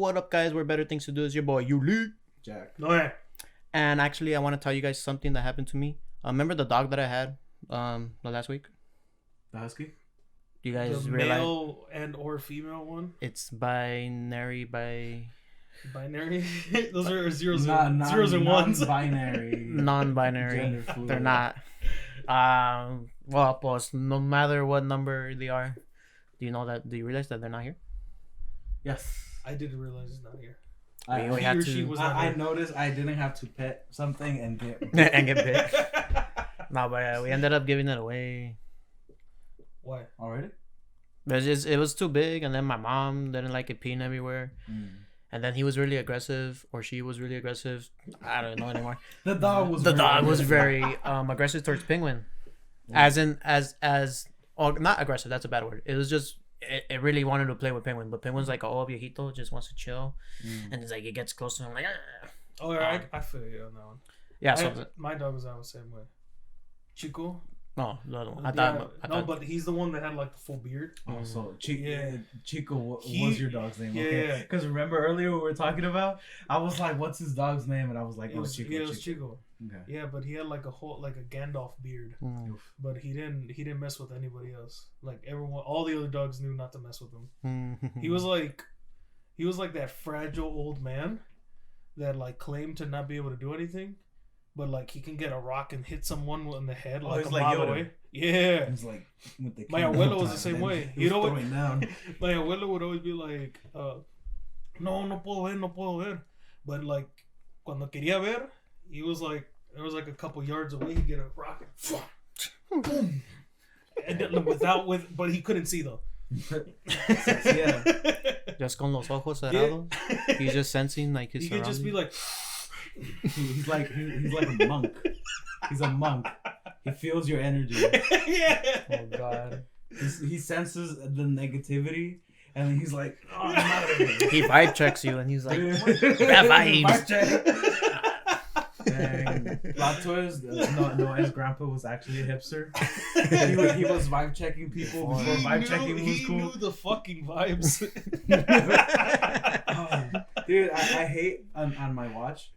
what up, guys? We're Better Things to Do. It's your boy, Yuli. Jack. No way. And actually, I want to tell you guys something that happened to me. Remember the dog that I had the last week? The husky? You guys The realize male and or female one? it's binary Binary? Those are zeros, Zeros and ones. Non-binary. non-binary. Gender fluid. They're not. Well, plus, no matter what number they are, do you realize that they're not here? Yes. I didn't realize it's not here. We had to. I noticed I didn't have to pet something and get and get bit. No, but we ended up giving it away. Why? already. It was too big, and then my mom didn't like it peeing everywhere. And then he was really aggressive, or she was really aggressive. I don't know anymore. The dog was very aggressive towards Penguin, as not aggressive. That's a bad word. It was just it really wanted to play with Penguin, but Penguin's like, oh, viejito, just wants to chill, and it's like it gets close to him, like. Argh. Oh, yeah, I feel you on that one. Yeah, so my dog was out the same way. Chico. No, the other one. I No, thought, but he's the one that had like the full beard. Oh, so Yeah. Chico was your dog's name, Yeah. okay? Because remember earlier we were talking about, I was like, "What's his dog's name?" And I was like, It was Chico. Yeah, it was Chico. Okay. Yeah, but he had like a Gandalf beard. But he didn't mess with anybody else. Like all the other dogs knew not to mess with him. He was like that fragile old man that like claimed to not be able to do anything, but like he can get a rock and hit someone in the head like a mile away. Yeah. It was like with the My abuelo was the same way. You know what? My abuelo would always be like, no puedo ver. But like, cuando quería ver, he was like, there was like a couple yards away, he'd get a rock and boom. And then but he couldn't see though. Yeah. Just con los ojos cerrados. Yeah. He's just sensing like his He could just be like, he's like a monk. He's a monk. He feels your energy. yeah. Oh God. He senses the negativity, and then he's like, "Oh, I'm out of here." He vibe checks you, and he's like, "That vibes." Vibe check. And plot twist: Noah's grandpa was actually a hipster. He was vibe checking people before vibe checking was he cool. knew the fucking vibes. Dude, I hate on my watch,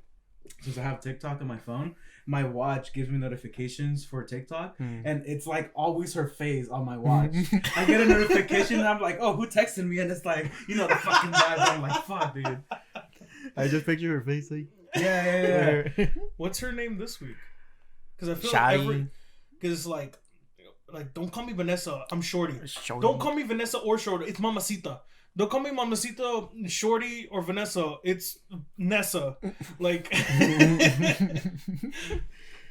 since I have TikTok on my phone. My watch gives me notifications for TikTok, and it's like always her face on my watch. I get a notification, and I'm like, "Oh, who texted me?" And it's like, the fucking vibes. I'm like, "Fuck, dude." I just picture her face like. Yeah. What's her name this week? Because I feel Shai. because like don't call me Vanessa. I'm Shorty. Shorty. Don't call me Vanessa or Shorty. It's Mamacita. Don't call me Mamacita, Shorty, or Vanessa. It's Nessa. Like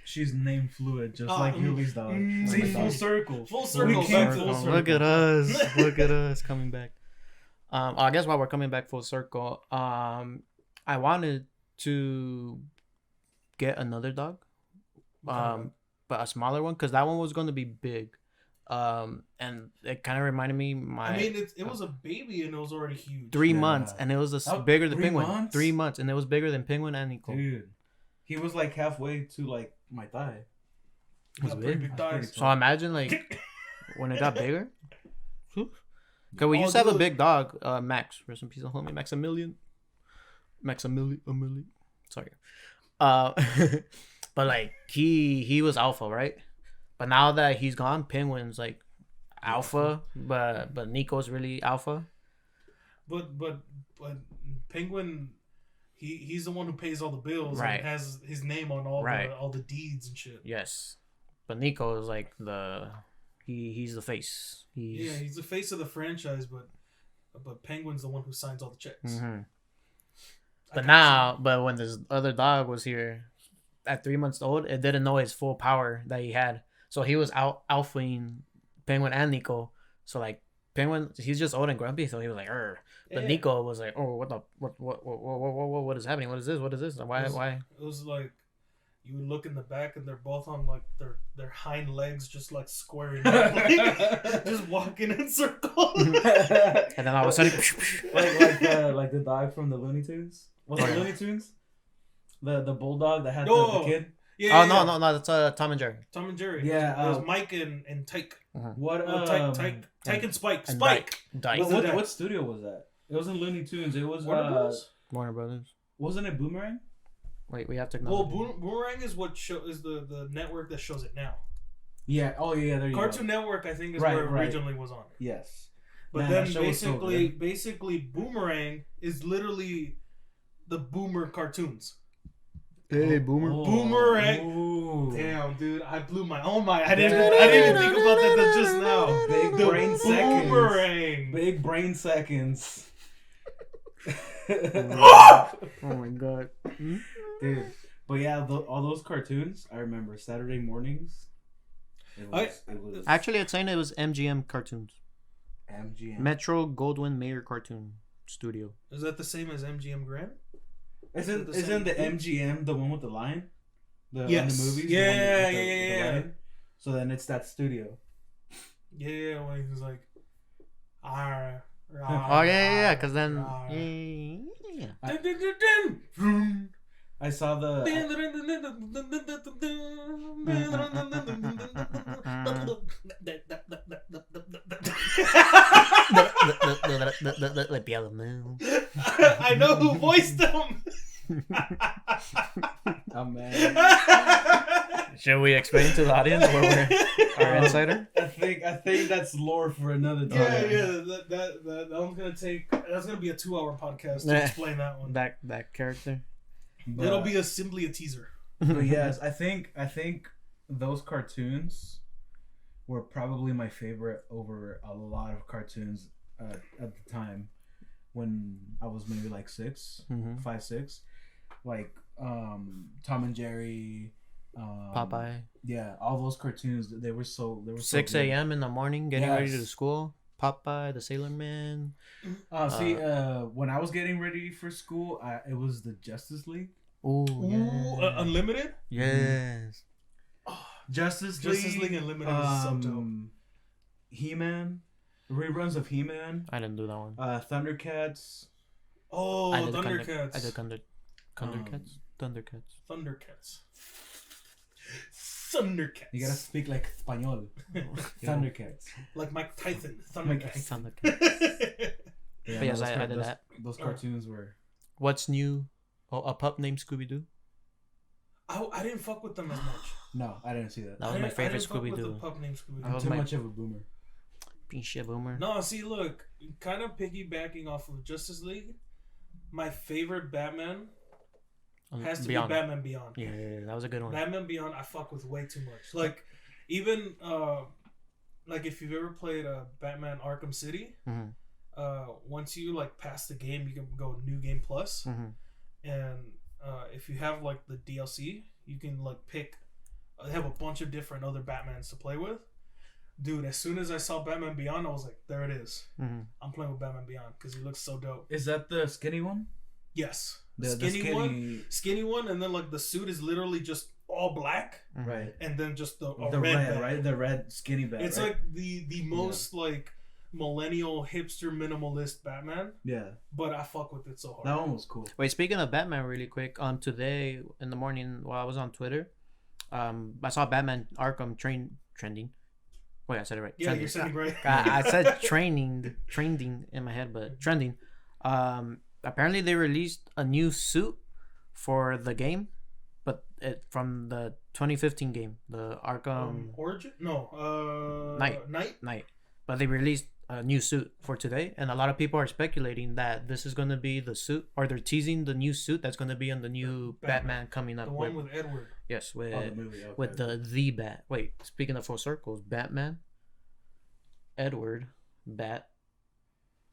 She's name fluid, just like Yuli's dog. See, full circle. Full circle. came Full circle. Look at us. Look at us coming back. I guess while we're coming back full circle, I wanted to get another dog, but a smaller one, because that one was going to be big, and it kind of reminded me it was a baby and it was already huge. 3 months, and it was bigger than 3 Penguin. months? 3 months, and it was bigger than Penguin and Nico. Dude, he was like halfway to like my thigh. Was Got pretty big. big thighs. So imagine like when it got bigger. Cause we used to have a big dog, Max. Rest in peace, homie, Maximilian. Sorry. But like he was alpha, right? But now that he's gone, Penguin's like alpha, but Nico's really alpha. But Penguin, he's the one who pays all the bills, Right? And has his name on all the deeds and shit. Yes, but Nico is like he's the face. He's the face of the franchise, but Penguin's the one who signs all the checks. Mm-hmm. But when this other dog was here at 3 months old, it didn't know his full power that he had. So he was alphaing Penguin and Nico. So like Penguin, he's just old and grumpy, so he was like, "Arr." But Nico was like, "Oh, what is happening? What is this? Why?" It was like you would look in the back and they're both on like their hind legs just like squaring up, like, just walking in circles. And then all of a sudden, like the dog from the Looney Tunes. Was it Looney Tunes? The bulldog that had the kid. Yeah. No, that's Tom and Jerry. Tom and Jerry. Yeah, it was Mike and Tyke. What? Tyke and Spike. And Spike. Dyke. What studio was that? It wasn't Looney Tunes. It was Warner Bros. Warner Brothers. Wasn't it Boomerang? Wait, we have Well, technology. Boomerang is what is the network that shows it now. Yeah. Oh yeah. There you Cartoon go. Network, I think, is Right, where it right. originally was on. Yes. But Man, then that show was so basically, Boomerang is literally the Boomer cartoons. Hey, Boomer. Boomerang. Ooh. Damn, dude, I blew my own mind. I didn't even think about that till just now. Big The brain seconds. Boomerang. Big brain seconds. Oh my god. Dude. But yeah, all those cartoons, I remember Saturday mornings. It was Actually, it's saying it was MGM Cartoons. MGM. Metro Goldwyn Mayer Cartoon Studio. Is that the same as MGM Grand? Isn't the same the thing? MGM the one with the lion? On Yes. the movies? Yeah, the one with yeah, the yeah. lion? So then it's that studio. Yeah, when he was like, "Arr, Oh yeah. Because then, rawr." yeah. Dun, dun, dun, dun. Vroom. I saw the. I know who voiced him. Oh man. Should we explain to the audience where we're our insider? I think that's lore for another time. That one's gonna take. That's gonna be a 2-hour podcast to Nah. explain that one. That character. But, It'll be simply a teaser. But yes, I think those cartoons were probably my favorite over a lot of cartoons at the time when I was maybe like 6, Mhm. 5, 6, like Tom and Jerry, Popeye. Yeah, all those cartoons they were so 6 good. a.m. in the morning, getting ready to Yes. school. Popeye, the Sailor Man. When I was getting ready for school, it was the Justice League. Ooh, Ooh, yeah. Unlimited. Yes. Justice League Unlimited is so dope. He-Man, reruns of He-Man, I didn't do that one. Thundercats. Oh, I did Thundercats. I did Thundercats. Thundercats. Thundercats. Thundercats. You gotta speak like Espanol. Thundercats. Like Mike Tyson. Thundercats. Thundercats. Yeah, But yes, those I did that. Those cartoons were. What's new? Oh, a pup named Scooby Doo. I didn't fuck with them as much. No, I didn't see that. That was my favorite Scooby The Doo. pup named Scooby I'm was Doo. too my- much of a boomer. Pinche boomer. No, see, look, kind of piggybacking off of Justice League. My favorite Batman has to Beyond. be Batman Beyond. Yeah, that was a good one. Batman Beyond, I fuck with way too much. Like, even like if you've ever played Batman Arkham City, Mhm. once you like pass the game, you can go New Game Plus, Mhm. and if you have like the DLC, you can like pick. They have a bunch of different other Batmans to play with. Dude, as soon as I saw Batman Beyond, I was like, there it is. Mhm. I'm playing with Batman Beyond because he looks so dope. Is that the skinny one? Yes, The skinny one, and then like the suit is literally just all black, Mhm. Right. and then just the The red, red, bat. right? The red skinny bat. It's right? like the most like millennial hipster minimalist Batman, yeah, but I fuck with it so hard. that one was cool. Wait, speaking of Batman, really quick. Today in the morning while I was on Twitter, I saw Batman Arkham trending. Wait, I said it right. Yeah, Trending. you're saying right. I said trending in my head, but trending. Apparently they released a new suit for the game, but from the 2015 game, the Arkham Origin? No. Knight. But they released a new suit for today, and a lot of people are speculating that this is going to be the suit, or they're teasing the new suit that's going to be in the new Batman coming up. The one with Edward. Yes, with Oh, the movie. Okay. with the Bat. Wait, speaking of full circles, Batman, Edward, Bat,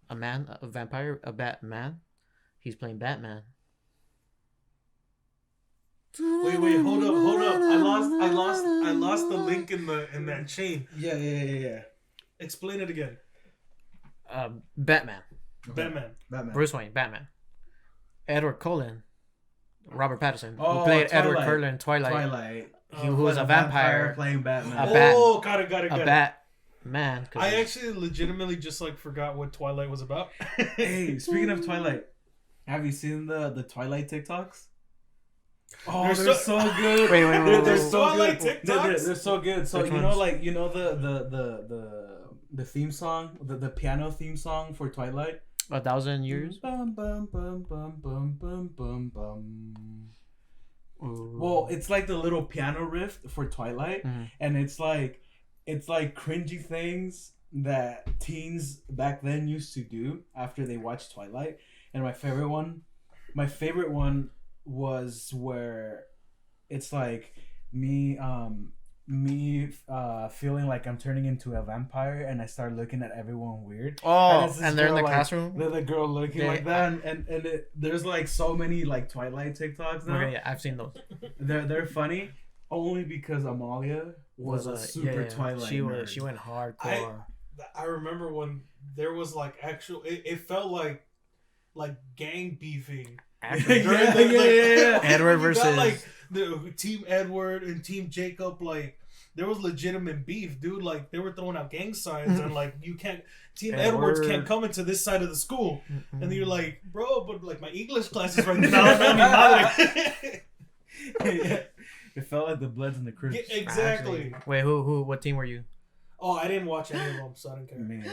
a man, a vampire, a Batman. He's playing Batman. Wait, hold up. I lost the link in that chain. Yeah. Explain it again. Batman, Okay. Batman. Bruce Wayne, Batman, Edward Cullen, Robert Pattinson, Oh, who played Edward Twilight. Cullen in Twilight. Twilight. He who was a vampire, playing Batman. A bat. Oh, got it. a Batman. I actually legitimately just like forgot what Twilight was about. Hey, speaking of Twilight, have you seen the Twilight TikToks? Oh, They're they're so- so good. Wait, They're so Twilight good. TikToks? They're so good. So Which you know, ones? like the theme song, the piano theme song for Twilight. 1,000 years. Bum, bum, bum, bum, bum, bum, bum, bum. Well, it's like the little piano riff for Twilight, and it's like cringy things that teens back then used to do after they watched Twilight. And my favorite one was where it's like me feeling like I'm turning into a vampire, and I start looking at everyone weird. Oh, and they're in the like, classroom. The girl looking like that, and there's like so many like Twilight TikToks now. Okay, yeah, I've seen those. They're funny only because Amalia was a super Twilight. She went hardcore. I remember when there was like actual. It felt like gang beefing. Edward versus like the Team Edward and Team Jacob. Like there was legitimate beef, dude. Like they were throwing out gang signs and like you can't. Team Edwards can't come into this side of the school, and you're like, bro, but like my English class is right now. It felt like the Bloods and the Crips. Yeah, exactly. Actually. Wait, who? What team were you? Oh, I didn't watch any of them, so I didn't care. Man.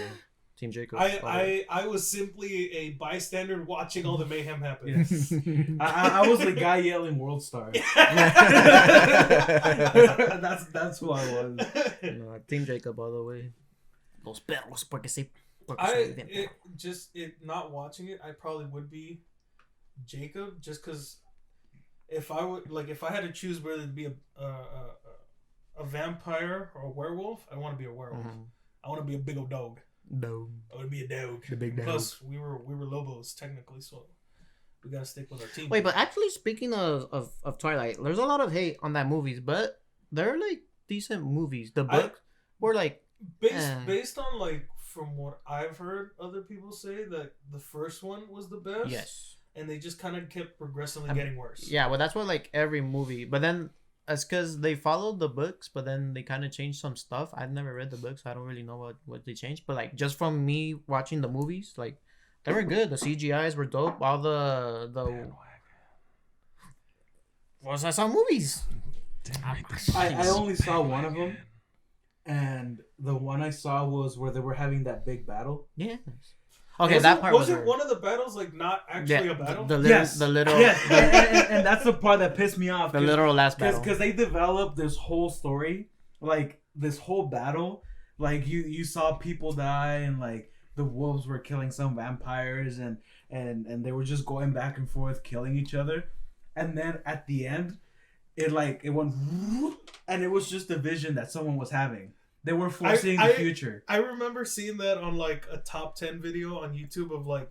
Team Jacob. I was simply a bystander watching all the mayhem happen. Yes. I was the guy yelling World Star. That's who I was. No, Team Jacob all the way. Los perros, porque sí. Not watching it, I probably would be Jacob, just because if I had to choose whether to be a vampire or a werewolf, I want to be a werewolf. I want to be a big old dog. No. I want to be a dog. The big dog. Plus, we were Lobos technically, so we gotta stick with our team. Wait, but actually, speaking of Twilight, there's a lot of hate on that movies, but they're like decent movies. The books were like based on like from what I've heard other people say that the first one was the best. Yes. And they just kind of kept progressively getting worse. Yeah, well, that's what like every movie. But then it's because they followed the books, but then they kind of changed some stuff. I've never read the books, so I don't really know what they changed. But like just from me watching the movies, like they were good. The CGIs were dope. All the I saw movies. I only saw one of them, and the one I saw was where they were having that big battle. Yes. Okay, that part was it one of the battles like not actually a battle? The little and that's the part that pissed me off. The literal last battle. Because they developed this whole story, like this whole battle, like you saw people die, and like the wolves were killing some vampires, and they were just going back and forth killing each other, and then at the end, it went, and it was just a vision that someone was having. They were foreseeing the future. I remember seeing that on like a top 10 video on YouTube of like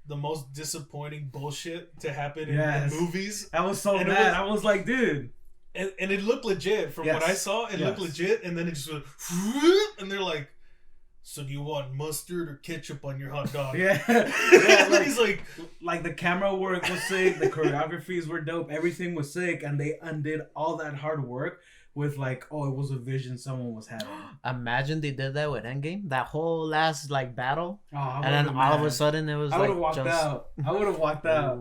the most disappointing bullshit to happen in movies. I was so mad. I was like, dude. And it looked legit. From what I saw, it looked legit. And then it just went, and they're like, so do you want mustard or ketchup on your hot dog? Yeah. He's like the camera work was sick. The choreographies were dope. Everything was sick. And they undid all that hard work with like, oh, it was a vision someone was having. Imagine they did that with Endgame. That whole last like battle, and then all of a sudden it was I would have walked out. I would have walked out.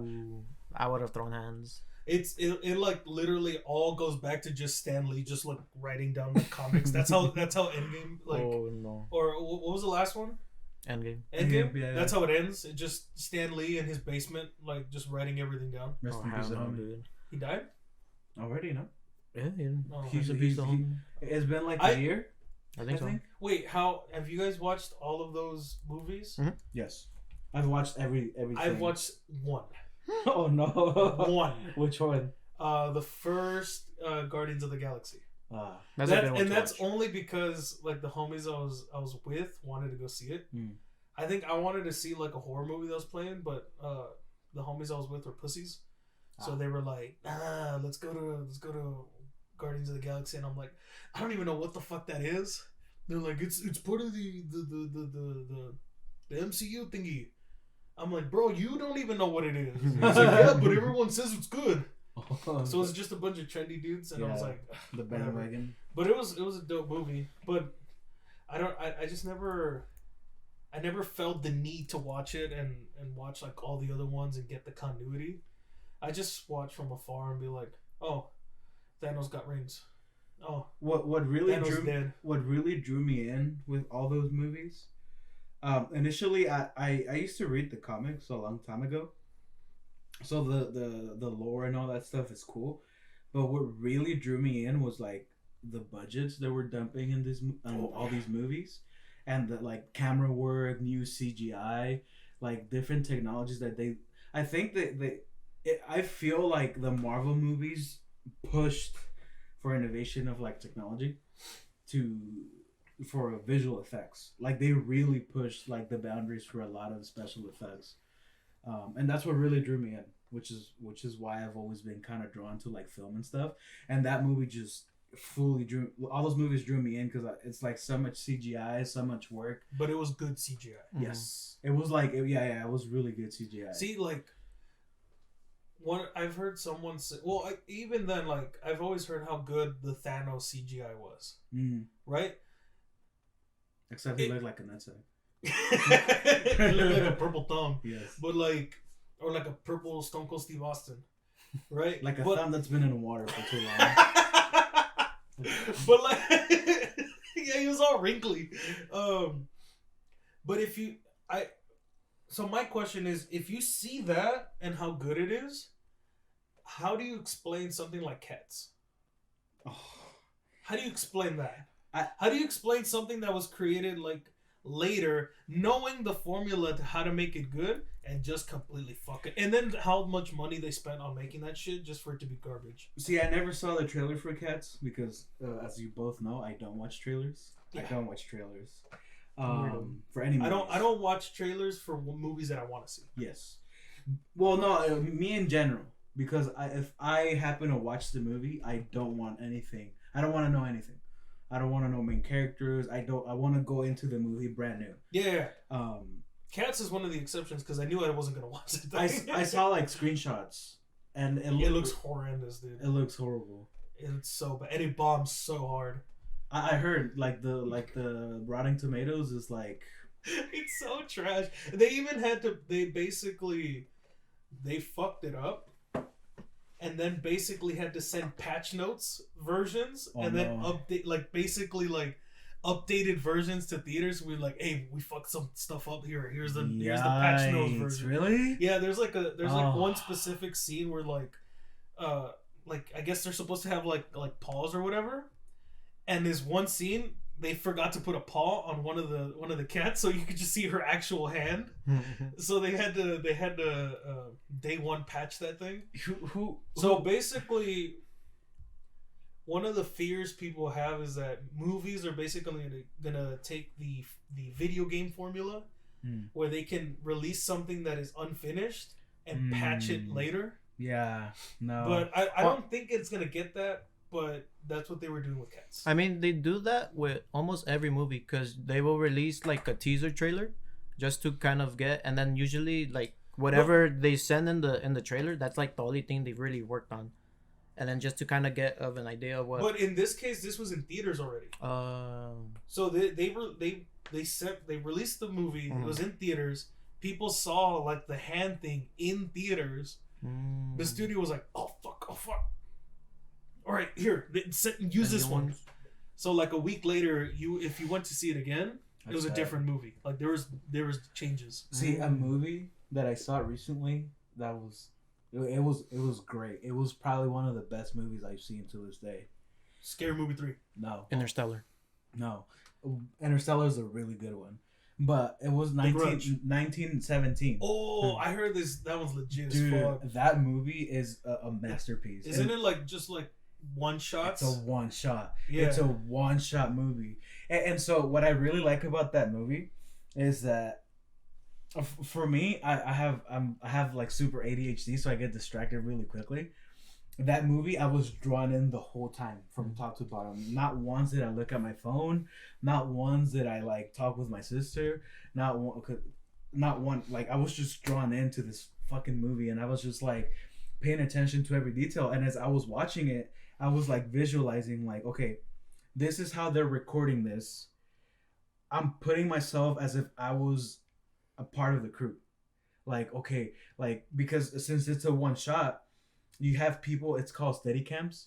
I would have thrown hands. It like literally all goes back to just Stan Lee just like writing down the comics. That's how Endgame like. Oh no. Or what was the last one? Endgame. Yeah. That's how it ends. It just Stan Lee in his basement like just writing everything down. Rest in peace, dude. He died already, no? Yeah, it's been like a year. I think so. Wait, how have you guys watched all of those movies? Mm-hmm. Yes, I've watched everything. I've watched one. Oh no, one. Which one? The first Guardians of the Galaxy. That's only because like the homies I was with wanted to go see it. I think I wanted to see like a horror movie that was playing, but the homies I was with were pussies, so they were like, let's go to Guardians of the Galaxy, and I'm like, I don't even know what the fuck that is. They're like, it's part of the MCU thingy. I'm like, bro, you don't even know what it is. He's like, yeah, but everyone says it's good. So it's just a bunch of trendy dudes, and I was like, the bandwagon. But it was a dope movie. But I never felt the need to watch it and watch like all the other ones and get the continuity. I just watch from afar and be like, oh, Thanos got rings. Oh, what really drew me in with all those movies, Initially, I used to read the comics a long time ago, so the lore and all that stuff is cool, but what really drew me in was like the budgets that were dumping in all these movies, and the like camera work, new CGI, like different technologies that they. I think that I feel like the Marvel movies pushed for innovation of like technology to for visual effects. Like they really pushed like the boundaries for a lot of special effects, and that's what really drew me in. Which is why I've always been kind of drawn to like film and stuff. And that movie just fully drew. All those movies drew me in because it's like so much CGI, so much work. But it was good CGI. Yes, it was like it was really good CGI. See, like, what I've heard someone say. Well, even then, like, I've always heard how good the Thanos CGI was. Right. Except he looked like a nutsack. He looked like a purple thumb. Yes. But like, or like a purple Stone Cold Steve Austin, right? Like a thumb that's been in the water for too long. But like, yeah, he was all wrinkly. But so my question is, if you see that and how good it is, how do you explain something like Cats? Oh. How do you explain that? How do you explain something that was created like later, knowing the formula to how to make it good and just completely fuck it? And then how much money they spent on making that shit just for it to be garbage. See, I never saw the trailer for Cats because, as you both know, I don't watch trailers. Yeah. I don't watch trailers. For any movies. I don't watch trailers for movies that I want to see. Yes. Well, no, me in general, because if I happen to watch the movie, I don't want anything. I don't want to know anything. I don't want to know main characters. I want to go into the movie brand new. Yeah. Cats is one of the exceptions because I knew I wasn't gonna watch it. I saw like screenshots, and it looks horrendous, dude. It looks horrible. It's so bad, and it bombs so hard. I heard like the Rotten Tomatoes is like it's so trash. They even had to. They fucked it up. And then basically had to send patch notes versions then update updated versions to theaters. We're like, hey, we fucked some stuff up here. Here's the patch notes version. Really? Yeah, there's one specific scene where I guess they're supposed to have like paws or whatever. And there's one scene they forgot to put a paw on one of the cats, so you could just see her actual hand. So they had to day one patch that thing. So basically, one of the fears people have is that movies are basically gonna take the video game formula, where they can release something that is unfinished and patch it later. Yeah, no. But I don't think it's gonna get that. But that's what they were doing with Cats. I mean, they do that with almost every movie because they will release like a teaser trailer just to kind of get, and then usually like whatever they send in the trailer, that's like the only thing they've really worked on, and then just to kind of get of an idea of what. But in this case, this was in theaters already. So they released the movie. It was in theaters. People saw like the hand thing in theaters. The studio was like, oh fuck. All right, here, use this one. So like a week later, if you went to see it again, it was a different movie. Like there was changes. See, a movie that I saw recently that was great. It was probably one of the best movies I've seen to this day. Scary Movie 3. No. Interstellar. No. Interstellar is a really good one. But it was 1917. Oh, I heard that one's legit Dude, as fuck. that movie is a masterpiece. Isn't it like just like one shot? It's a one shot. Yeah. It's a one shot movie. And so what I really like about that movie is that for me, I have like super ADHD, so I get distracted really quickly. That movie, I was drawn in the whole time from top to bottom. Not once did I look at my phone. Not once did I like talk with my sister. Not one. Like I was just drawn into this fucking movie, and I was just like paying attention to every detail. And as I was watching it, I was like visualizing, like, okay, this is how they're recording this. I'm putting myself as if I was a part of the crew. Like, okay, like because since it's a one shot. You have people. It's called Steadicams.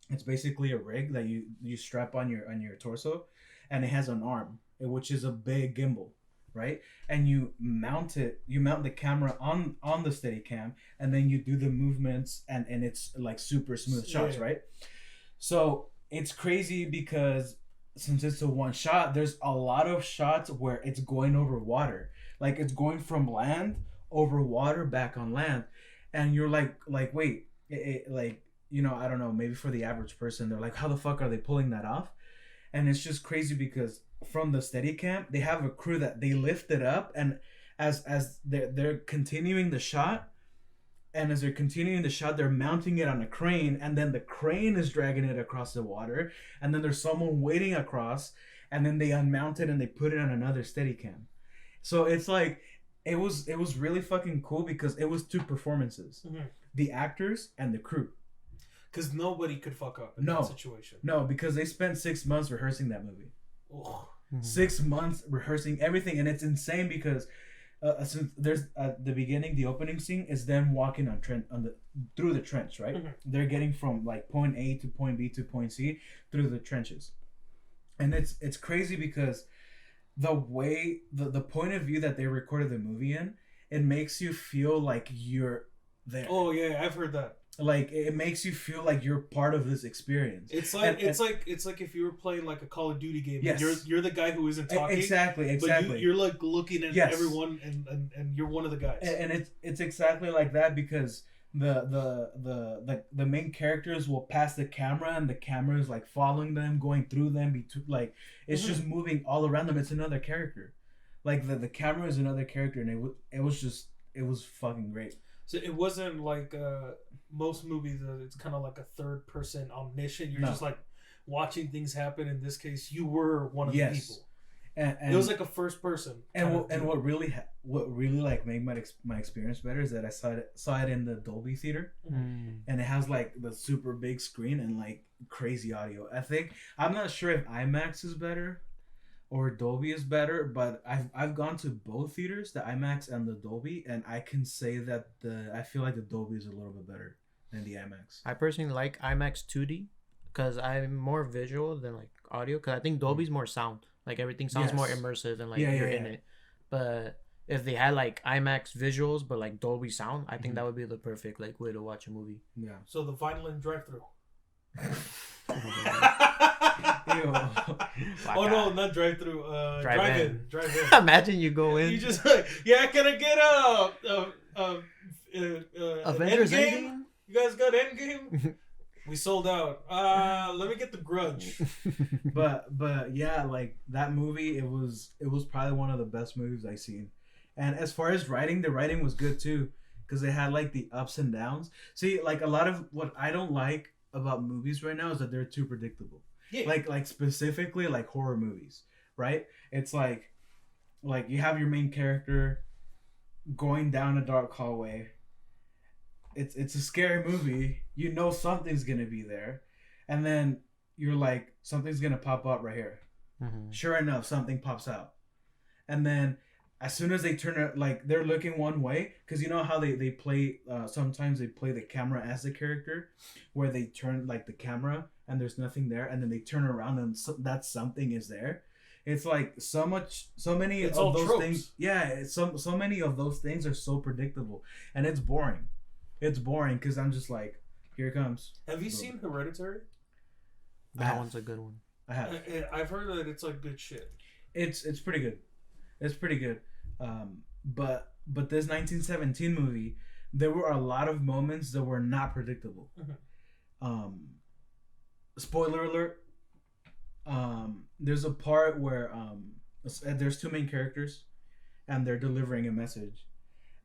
It's basically a rig that you strap on your torso, and it has an arm, which is a big gimbal, right? And you mount the camera on the Steadicam, and then you do the movements, and it's like super smooth shots, right? So it's crazy because since it's a one shot, there's a lot of shots where it's going over water, like it's going from land over water back on land, and you're like wait, like, you know, I don't know, maybe for the average person, they're like, how the fuck are they pulling that off? And it's just crazy because from the Steadicam, they have a crew that they lift it up, and as they're continuing the shot, and as they're continuing the shot, they're mounting it on a crane, and then the crane is dragging it across the water, and then there's someone waiting across, and then they unmount it and they put it on another Steadicam. So it's like it was really fucking cool because it was two performances, the actors and the crew. Because nobody could fuck up in that situation. No, because they spent 6 months rehearsing that movie. 6 months rehearsing everything, and it's insane because since there's at the beginning, the opening scene is them walking through the trench, right? They're getting from like point A to point B to point C through the trenches, and it's crazy because the way the point of view that they recorded the movie in, it makes you feel like you're there. Oh yeah, I've heard that. Like it makes you feel like you're part of this experience. It's like it's like if you were playing like a Call of Duty game. Yes. You're the guy who isn't talking. Exactly. But you're like looking at everyone, and you're one of the guys. And it's exactly like that because the main characters will pass the camera, and the camera is like following them, going through them, like it's just moving all around them. It's another character. Like the camera is another character, and it was fucking great. So it wasn't like most movies. It's kind of like a third person omniscient. You're just like watching things happen. In this case, you were one of the people. And it was like a first person. And what really like made my experience better is that I saw it in the Dolby theater, and it has like the super big screen and like crazy audio. I'm not sure if IMAX is better or Dolby is better, but I've gone to both theaters, the IMAX and the Dolby, and I can say that I feel like the Dolby is a little bit better than the IMAX. I personally like IMAX 2D because I'm more visual than like audio, because I think Dolby's more sound. Like everything sounds more immersive and like you're in it. But if they had like IMAX visuals but like Dolby sound, I think that would be the perfect like way to watch a movie. Yeah. So the violin drive-through. Oh no, not drive-through. Drive-in. Imagine you go in. You just like, can I get Avengers Endgame? You guys got Endgame? We sold out. Let me get The Grudge. but yeah, like that movie, it was probably one of the best movies I've seen. And as far as writing, the writing was good too, because it had like the ups and downs. See, like a lot of what I don't like about movies right now is that they're too predictable. Yeah. Like specifically like horror movies, right? It's like you have your main character going down a dark hallway. It's a scary movie. You know something's gonna be there, and then you're like, something's gonna pop up right here. Sure enough, something pops out, and then as soon as they turn it, like they're looking one way, because you know how they play. Sometimes they play the camera as the character, where they turn like the camera and there's nothing there, and then they turn around and that something is there. It's like so many of those tropes. things. Yeah, so many of those things are so predictable, and it's boring. It's boring because I'm just like, here it comes. Have you seen Hereditary? That one's a good one. I have. I've heard that it's like good shit. It's pretty good. It's pretty good. But this 1917 movie, there were a lot of moments that were not predictable. Spoiler alert. There's a part where there's two main characters, and they're delivering a message,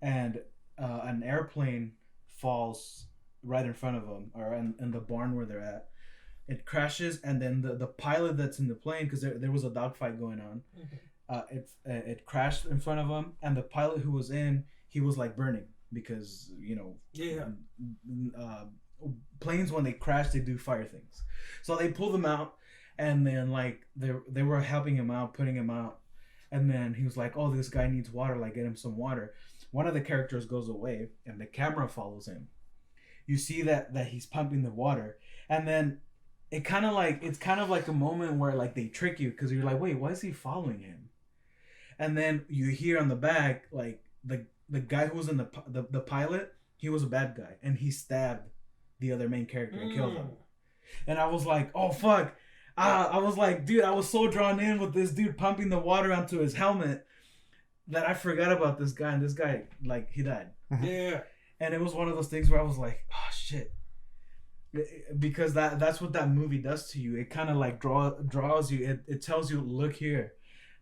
and an airplane falls right in front of them, or in the barn where they're at. It crashes, and then the pilot that's in the plane, because there was a dogfight going on, it crashed in front of him, and the pilot who was in, he was like burning because planes, when they crash, they do fire things. So they pulled him out, and then like they were helping him out, putting him out, and then he was like, oh, this guy needs water, like get him some water. One of the characters goes away, and the camera follows him. You see that he's pumping the water, and then it's kind of like a moment where like they trick you, because you're like, wait, why is he following him? And then you hear on the back like the guy who was in the pilot, he was a bad guy, and he stabbed the other main character and killed him. And I was like, oh fuck. I was like, dude, I was so drawn in with this dude pumping the water onto his helmet that I forgot about this guy, and this guy, like, he died. Yeah. And it was one of those things where I was like, oh shit. Because that's what that movie does to you. It kind of like draws you. It tells you, look here.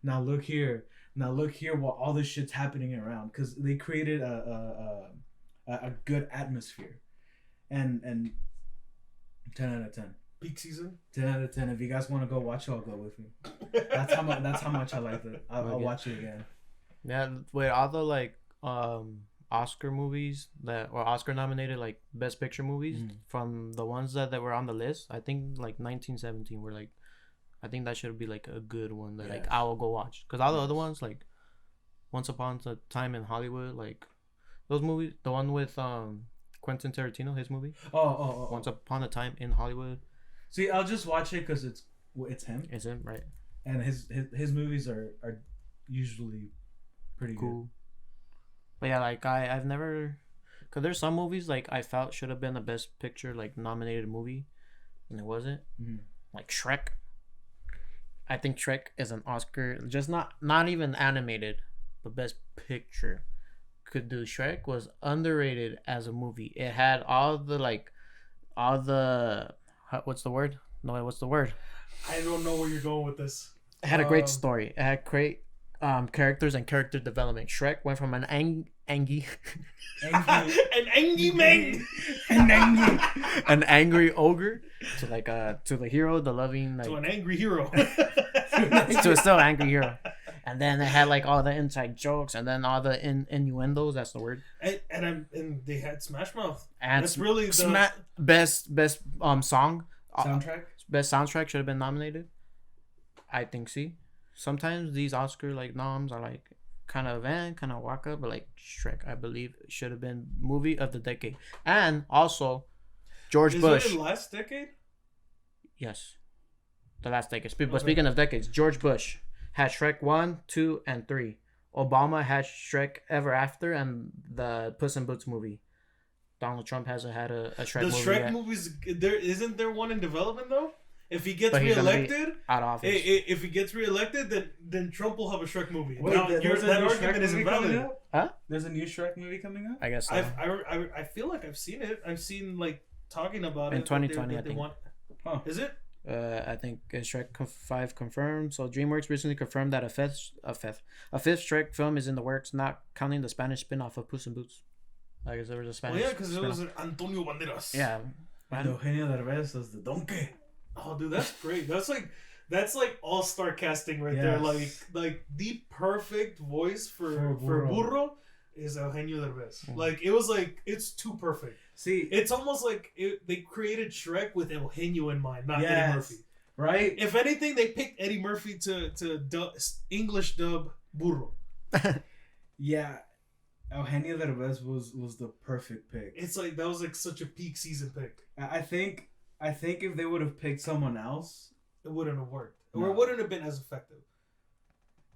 Now look here. Now look here while all this shit's happening around. Because they created a good atmosphere. And 10 out of 10. Peak season? 10 out of 10. If you guys want to go watch it, I'll go with you. That's how much I liked it. I'll watch it again. Yeah, with all the like Oscar movies or Oscar nominated like Best Picture movies, from the ones that were on the list, I think like 1917 were like, I think that should be like a good one that like I will go watch. Because all the other ones, like Once Upon a Time in Hollywood, like those movies, the one with Quentin Tarantino, his movie. Oh. Once Upon a Time in Hollywood. See, I'll just watch it because it's him. It's him, right? And his movies are usually pretty cool. Good. But yeah, like I've never, cause there's some movies like I felt should have been a Best Picture like nominated movie, and it wasn't. Like Shrek. I think Shrek is an Oscar, just not even animated, but Best Picture. Could do. Shrek was underrated as a movie. It had all the what's the word? No, what's the word? I don't know where you're going with this. It had a great story. It had great characters and character development. Shrek went from an angry an angry ogre to like to the hero, the loving, like, to an angry hero. To a still angry hero. And then it had like all the inside jokes, and then all the innuendos. That's the word. And they had Smash Mouth. And that's really the best song soundtrack. Best soundtrack should have been nominated. I think. See, sometimes these Oscar like noms are like kind of waka, but like Shrek, I believe, should have been movie of the decade. And also, George Bush. Is it the last decade? Yes, the last decade. But speaking of decades, George Bush had Shrek 1, 2, and 3. Obama had Shrek Ever After and the Puss in Boots movie. Donald Trump hasn't had a Shrek movie. The Shrek yet. movies, isn't there one in development though? If he gets reelected, out of office. If he gets reelected, then Trump will have a Shrek movie. Wait, now, that argument isn't valid. Huh? There's a new Shrek movie coming up? I guess so. I feel like I've seen it. I've seen like talking about in it. 2020, I think. Is it? I think Shrek 5 confirmed. So DreamWorks recently confirmed that a fifth Shrek film is in the works, not counting the Spanish spin-off of Puss in Boots. I guess there was a Spanish. Oh yeah, because it was Antonio Banderas. Yeah. And Eugenio Derbez as the donkey. Oh, dude, that's great. That's like all-star casting right there. Like the perfect voice for Burro is Eugenio Derbez. Like it's too perfect. See, it's almost like they created Shrek with Eugenio in mind, not Eddie Murphy. Right? If anything, they picked Eddie Murphy to English dub Burro. Yeah, Eugenio Derbez was the perfect pick. It's like that was like such a peak season pick. I think if they would have picked someone else, it wouldn't have worked, or it wouldn't have been as effective.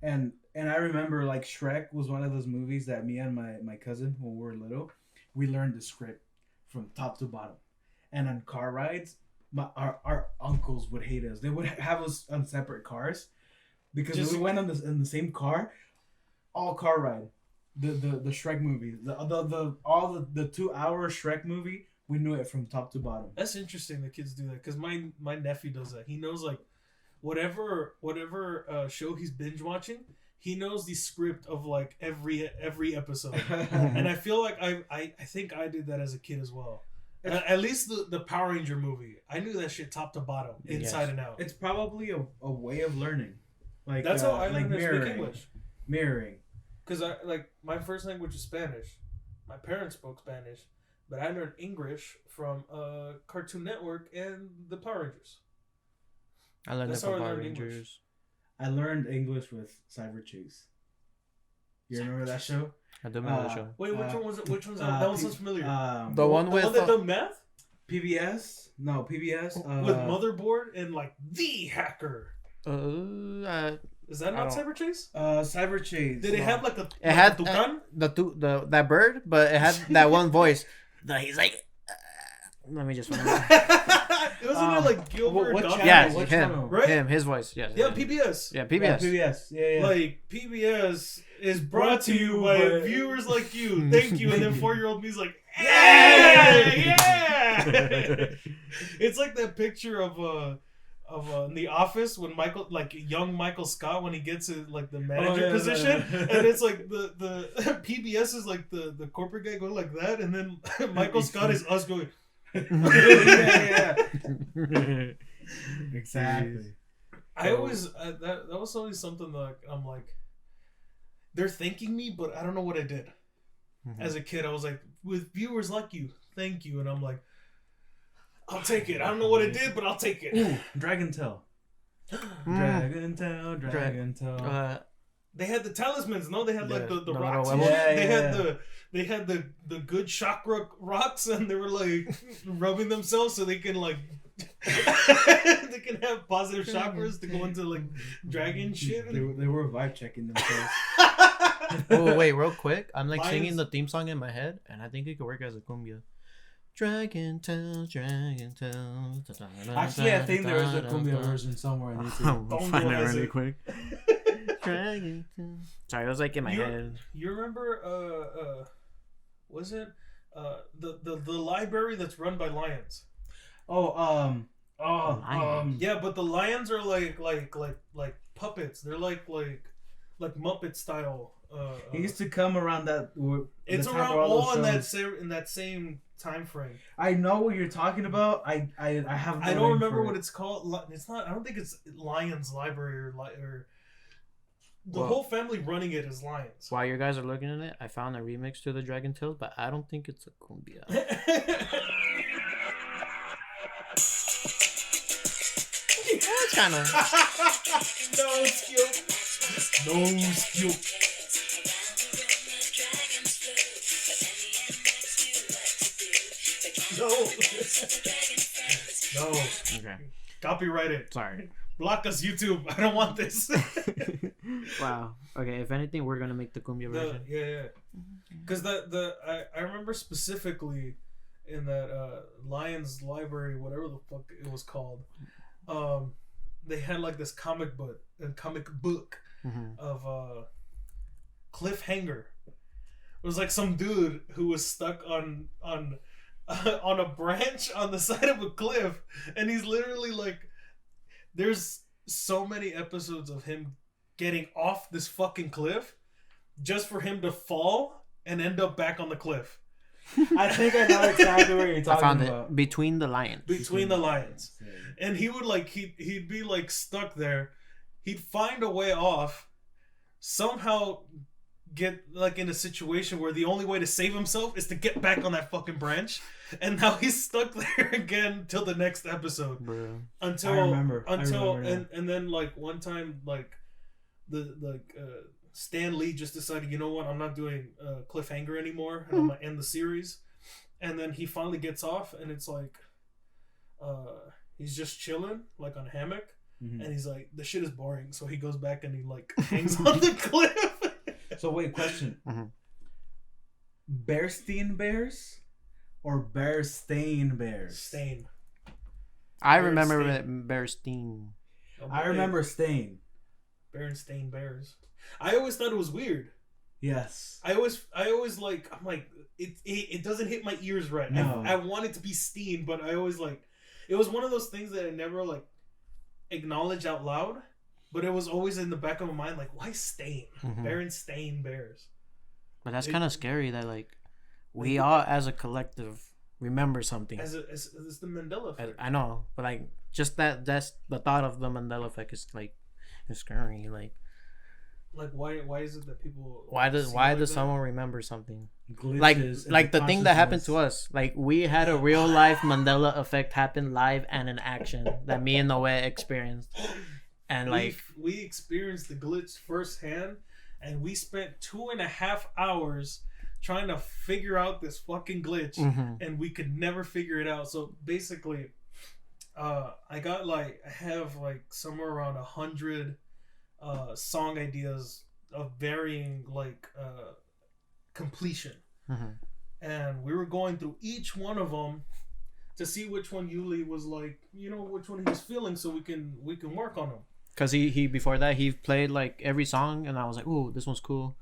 And I remember like Shrek was one of those movies that me and my cousin, when we were little, we learned the script from top to bottom. And on car rides, our uncles would hate us. They would have us on separate cars because we went in the same car, all car ride. The Shrek movie, the 2 hour Shrek movie, we knew it from top to bottom. That's interesting that kids do that, because my nephew does that. He knows like whatever show he's binge watching, he knows the script of like every episode. And I feel like I think I did that as a kid as well. At least the Power Ranger movie, I knew that shit top to bottom, inside and out. It's probably a way of learning. Like that's how I learned to mirroring. speak English. Mirroring. Because my first language is Spanish. My parents spoke Spanish, but I learned English from Cartoon Network and the Power Rangers. I learned from Power Rangers. I learned English with Cyber Chase. You remember that show? I do remember the show. Wait, which one was it? Which one's that? That one sounds familiar. The one with that done math? PBS? No, PBS. With Motherboard and like the hacker. Is that not Cyber Chase? Cyber Chase. Did it have like a? It had toucan? that bird, but it had that one voice. He's like, let me just. Wasn't it like Gilbert? What Gottfried? Yeah, What him, channel? Right? his voice. Yes. Yeah, PBS. Yeah, Yeah, PBS. PBS. Yeah. Like PBS is brought to you by viewers like you. Thank you. And then 4-year-old me's like, yeah. It's like that picture of in The Office when Michael, like young Michael Scott, when he gets to like the manager position, and it's like the PBS is like the corporate guy going like that, and then Michael Scott is us going. yeah. Exactly. I always that was always something that I'm like, they're thanking me, but I don't know what I did. As a kid, I was like, with viewers like you, thank you, and I'm like, I'll take it. I don't know what I did, but I'll take it. Ooh, Dragon Tail. Dragon Tail. They had the talismans, no? They had like the rocks. They had the good chakra rocks, and they were like rubbing themselves so they can like they can have positive chakras to go into like dragon shit. They were vibe checking themselves. Oh wait, real quick, I'm like Lions. singing the theme song in my head, and I think it could work as a cumbia. Dragon Tail, Dragon Tail. Actually, I think there is a cumbia version somewhere on YouTube. I'll find it really quick. Dragon Tail. Sorry, it was like in my head. You remember was it the library that's run by lions? Yeah, but the lions are like puppets. They're like Muppet style. He used to come around that. It's around all in that same time frame. I know what you're talking about. I have. I don't remember what it's called. It's not. I don't think it's Lions Library or the whole family running it is lions. While you guys are looking at it, I found a remix to the Dragon Tail, but I don't think it's a cumbia. It's kind of no skill. No skill. No. No. okay. Copyrighted. Sorry. Block us, YouTube. I don't want this. Wow. Okay. If anything, we're gonna make the cumbia version. Yeah. Because I remember specifically in that Lions Library, whatever the fuck it was called, they had like this comic book of Cliffhanger. It was like some dude who was stuck on a branch on the side of a cliff, and he's literally like, there's so many episodes of him getting off this fucking cliff just for him to fall and end up back on the cliff. I think I know exactly what you're talking about. I found it. Between the Lions. Between the Lions. And he would like he'd be like stuck there. He'd find a way off, somehow get like in a situation where the only way to save himself is to get back on that fucking branch, and now he's stuck there again till the next episode. Bro. I remember and then like one time like Stan Lee just decided, you know what, I'm not doing Cliffhanger anymore, and I'm gonna end the series. And then he finally gets off, and it's like he's just chilling like on a hammock, and he's like, the shit is boring, so he goes back and he like hangs on the cliff. So wait, question. Bearstein Bears or Bearstain Bears? Stain. I remember Bearstein. I remember Stain. Berenstain Bears. I always thought it was weird. Yes. I always like, I'm like, it doesn't hit my ears right. No. I want it to be Steen, but I always like, it was one of those things that I never like acknowledged out loud, but it was always in the back of my mind, like, why Stain? Berenstain Bears. But that's kind of scary that like we all as a collective remember something. As the Mandela effect. I know, but like just that's the thought of the Mandela effect is like it's scary. Like why is it that people why does someone remember something? Glitches like the thing that happened to us. Like we had a real life Mandela effect happen live and in action that me and Noe experienced. And like we experienced the glitch firsthand, and we spent 2.5 hours trying to figure out this fucking glitch, and we could never figure it out. So basically, I have like somewhere around 100 song ideas of varying like completion, and we were going through each one of them to see which one Yuli was like, which one he was feeling, so we can work on them. Cause he before that he played like every song, and I was like, ooh, this one's cool.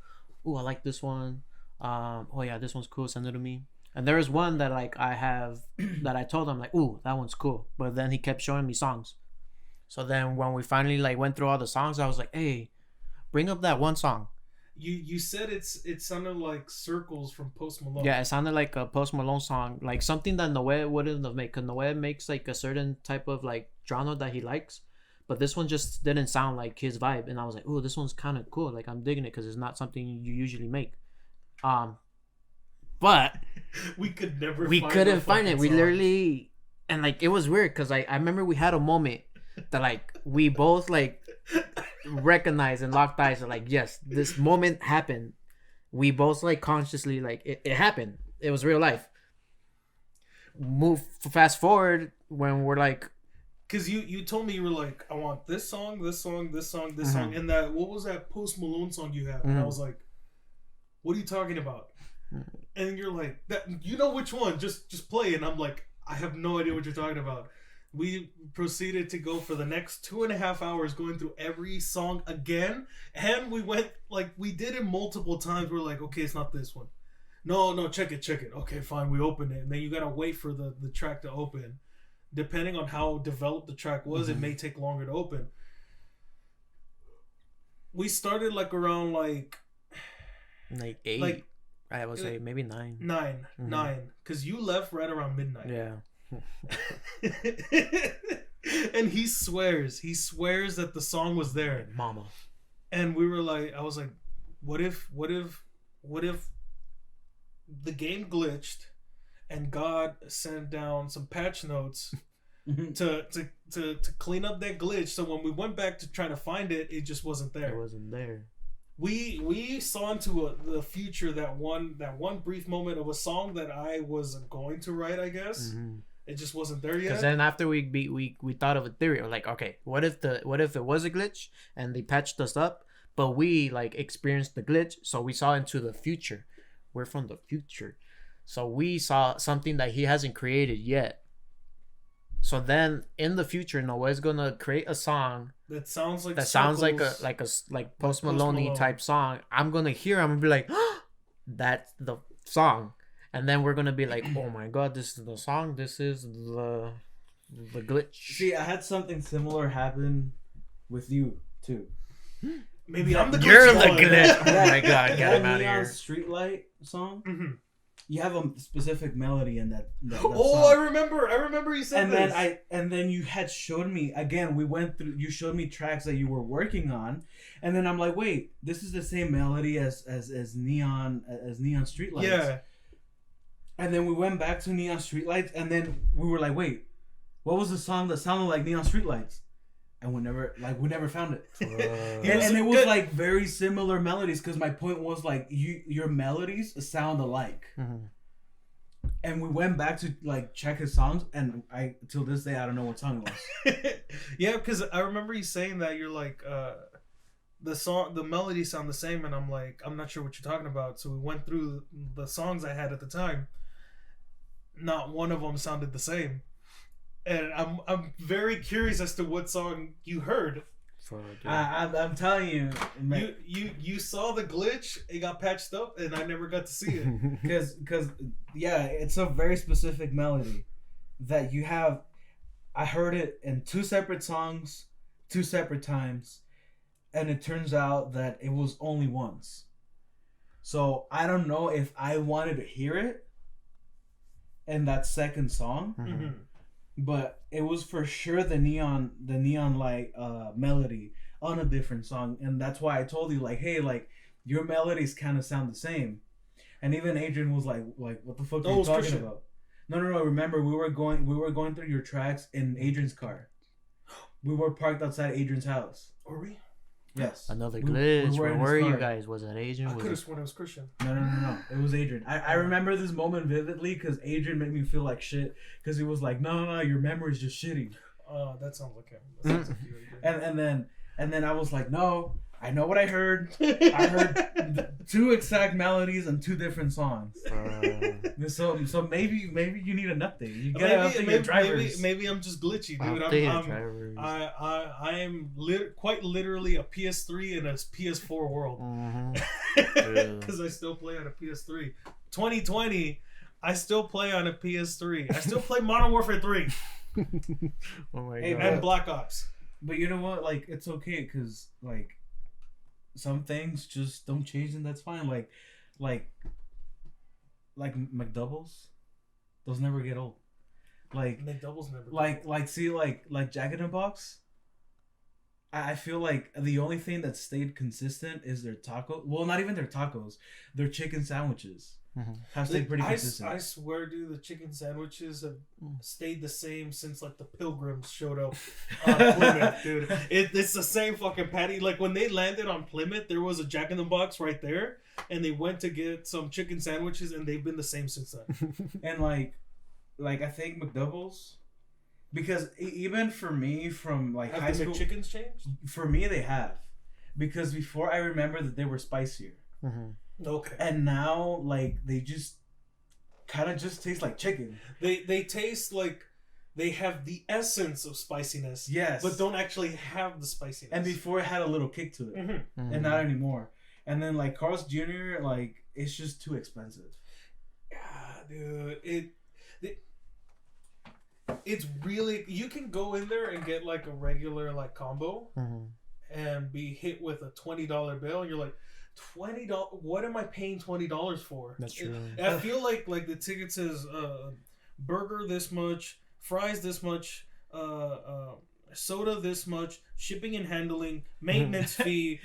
Ooh, I like this one. Oh yeah, this one's cool. Send it to me. And there was one that like I have that I told him like, ooh, that one's cool. But then he kept showing me songs. So then when we finally like went through all the songs, I was like, hey, bring up that one song. You said it sounded like Circles from Post Malone. Yeah, it sounded like a Post Malone song, like something that Noé wouldn't have made. Cause Noé makes like a certain type of like genre that he likes, but this one just didn't sound like his vibe. And I was like, oh, this one's kind of cool. Like I'm digging it because it's not something you usually make. But we couldn't find it. We literally, and like it was weird because I remember we had a moment that like we both like recognized and locked eyes and like, yes, this moment happened. We both like consciously like it happened. It was real life. Fast forward when we're like, because you told me you were like, I want this song, this song, this song, this song, and that what was that Post Malone song you have? And I was like, what are you talking about? And you're like, that which one? Just play. And I'm like, I have no idea what you're talking about. We proceeded to go for the next 2.5 hours going through every song again, and we did it multiple times. We're like, okay, it's not this one. No, check it. Okay, fine, we opened it, and then you gotta wait for the track to open. Depending on how developed the track was, it may take longer to open. We started like around like 8. Like, I would say maybe 9. 9, because you left right around midnight. Yeah. And he swears that the song was there, mama. And we were like, I was like, what if the game glitched and God sent down some patch notes to clean up that glitch, so when we went back to try to find it, it just wasn't there. It wasn't there. We saw into the future that one brief moment of a song that I was going to write, I guess. It just wasn't there yet. Because then after we thought of a theory, we're like, okay, what if it was a glitch and they patched us up, but we like experienced the glitch, so we saw into the future. We're from the future, so we saw something that he hasn't created yet. So then in the future, Noah's gonna create a song that sounds like Post Malone type song. I'm gonna hear him and be like, oh, that's the song. And then we're gonna be like, oh my god, this is the song. This is the glitch. See, I had something similar happen with you too. Maybe I'm the glitch. You're the glitch. Oh my god, get him out of here. Streetlight song. You have a specific melody in that song. I remember you said this. And then you had showed me again. You showed me tracks that you were working on, and then I'm like, wait, this is the same melody as Neon Streetlights. Yeah. And then we went back to Neon Streetlights, and then we were like, wait, what was the song that sounded like Neon Streetlights? And we never found it. And it was like very similar melodies, because my point was like your melodies sound alike. And we went back to like check his songs, and I till this day I don't know what song it was. Yeah, because I remember you saying that you're like the melodies sound the same, and I'm like, I'm not sure what you're talking about. So we went through the songs I had at the time. Not one of them sounded the same. And I'm very curious as to what song you heard. I'm telling you, you saw the glitch. It got patched up, and I never got to see it. Because yeah, it's a very specific melody that you have. I heard it in 2 separate songs, 2 separate times, and it turns out that it was only once. So I don't know if I wanted to hear it in that second song. But it was for sure the neon light melody on a different song, and that's why I told you like, hey, like your melodies kind of sound the same. And even Adrian was like what the fuck are you talking about? No. Remember, we were going through your tracks in Adrian's car. We were parked outside Adrian's house. Were we? Yes. Another We glitch. were Where in his were you car. guys? Was it Asian? I Was could have it... sworn it was Christian. No. It was Adrian. I remember this moment vividly because Adrian made me feel like shit because he was like, no, your memory's just shitty. That sounds like him. That sounds like you. And then I was like, no, I know what I heard. I heard 2 exact melodies and 2 different songs. So maybe you need an update. You gotta update your drivers. Maybe I'm just glitchy, dude. Drivers. I am quite literally a PS3 in a PS4 world. Because I still play on a PS3. 2020, I still play on a PS3. I still play Modern Warfare 3 Oh my Hey, god. and Black Ops. But you know what? Like, it's okay because like some things just don't change, and that's fine. Like McDoubles, those never get old. Like McDoubles never. Like Jack in the Box. I feel like the only thing that stayed consistent is their taco. Well, not even their tacos, their chicken sandwiches have stayed pretty consistent. I swear, dude, the chicken sandwiches have stayed the same since like the Pilgrims showed up on Plymouth, dude. It's the same fucking patty. Like when they landed on Plymouth, there was a Jack in the Box right there, and they went to get some chicken sandwiches, and they've been the same since then. And like I think McDoubles, because even for me from like Have high the school, McChickens changed? for me they have, because before I remember that they were spicier. Okay. And now, like, they just kind of just taste like chicken. They taste like they have the essence of spiciness. Yes. But don't actually have the spiciness. And before it had a little kick to it. And not anymore. And then, like, Carl's Jr., like, it's just too expensive. Yeah, dude. It's really... You can go in there and get, like, a regular, like, combo and be hit with a $20 bill. And you're like... $20? What am I paying $20 for? That's true. I feel like the ticket says burger this much, fries this much, soda this much, shipping and handling, maintenance fee,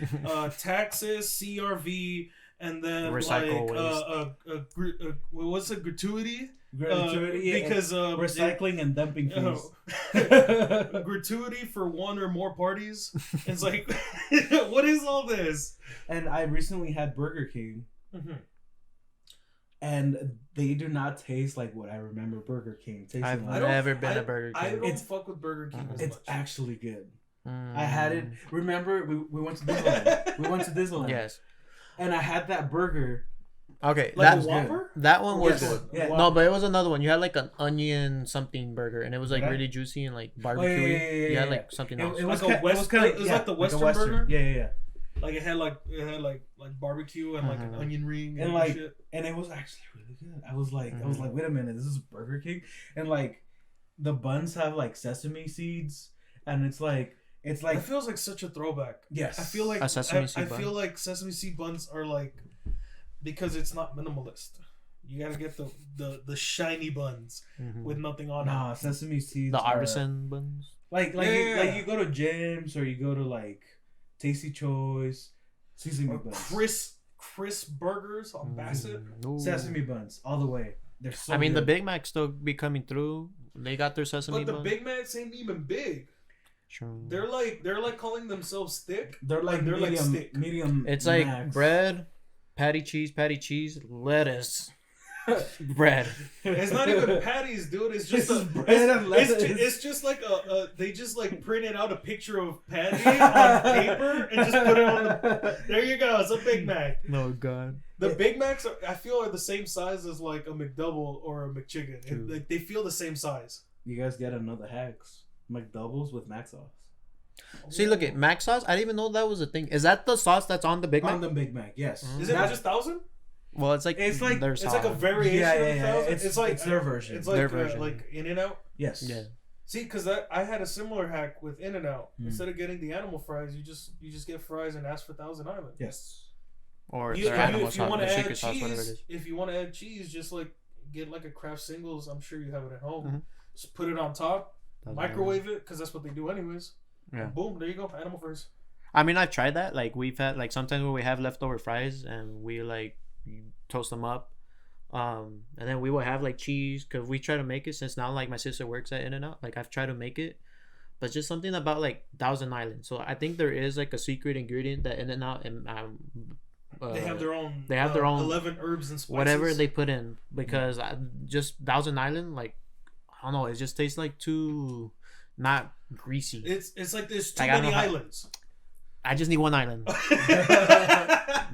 taxes, CRV, and then recycle waste. What's a gratuity? Gratuity Because recycling and dumping fees. Gratuity for 1 or more parties. It's like, what is all this? And I recently had Burger King, and they do not taste like what I remember Burger King tasting I've like. never been a Burger King. I don't fuck with Burger King as It's much. actually good. I had it. Remember, we went to Disneyland. We went to Disneyland. Yes. And I had that burger. Okay, Like that a Whopper? that one was Yes. good. Yeah. No, but it was another one. You had like an onion something burger, and it was like Okay. really juicy and like Oh, barbecue. yeah. You had like something else. It was Like a kind, West- it was kind of it was like the Western burger? Yeah. Like it had like barbecue and like an onion ring And like, shit. and it was actually really good. I was like, wait a minute, this is Burger King, and like, the buns have like sesame seeds, and it's like It feels like such a throwback. yes, I feel like A sesame seed I bun. feel like sesame seed buns are like, because it's not minimalist. You gotta get the shiny buns with nothing on nah, sesame seeds. The are- artisan buns. like Yeah. you go to Jim's or you go to like Tasty Choice, sesame Or buns, crisp burgers on Bassett. Ooh. sesame buns all the way. They're so. I mean, the good. Big Macs still be coming through. They got their sesame But the buns. Big Macs ain't even big. True. They're like calling themselves thick. They're like they're like medium, stick. medium. It's like max. bread, patty cheese, lettuce, bread. It's not even patties, dude. It's just It's a bread and lettuce. It's just like they just like printed out a picture of patty on paper and just put it on the. There you go. It's a Big Mac. No God. The Big Macs I feel are the same size as like a McDouble or a McChicken. True. Like they feel the same size. You guys get another hacks. McDoubles with mac sauce. See, look at Mac sauce. I didn't even know that was a thing. Is that the sauce that's on the Big Mac? On the Big Mac, yes. Is it Not- just 1,000? Well, it's like their It's sauce. like a variation Yeah, of yeah. 1,000. It's like it's their version. It's Their like version. like In-N-Out. Yes. Yeah. See, because I had a similar hack with In-N-Out. Mm. Instead of getting the animal fries, you just get fries and ask for Thousand Island. Yes. Or You- their animal if you sauce, want the to secret add sauce, whatever it cheese, is. if you want to add cheese, just like get like a Kraft Singles. I'm sure you have it at home. Mhm. Just put it on top, Thousand microwave it because that's what they do anyways. Yeah. And boom, there you go, animal fries. I mean, I've tried that. Like we've had like sometimes when we have leftover fries and we like toast them up, and then we will have like cheese because we try to make it since now like my sister works at In-N-Out. Like I've tried to make it, but just something about like Thousand Island. So I think there is like a secret ingredient that In and Out and they have their own. They have their own 11 herbs and spices. whatever they put in, because just Thousand Island, like I don't know, it just tastes like too not greasy. It's like there's too Like, I don't many know how- islands. I just need one island.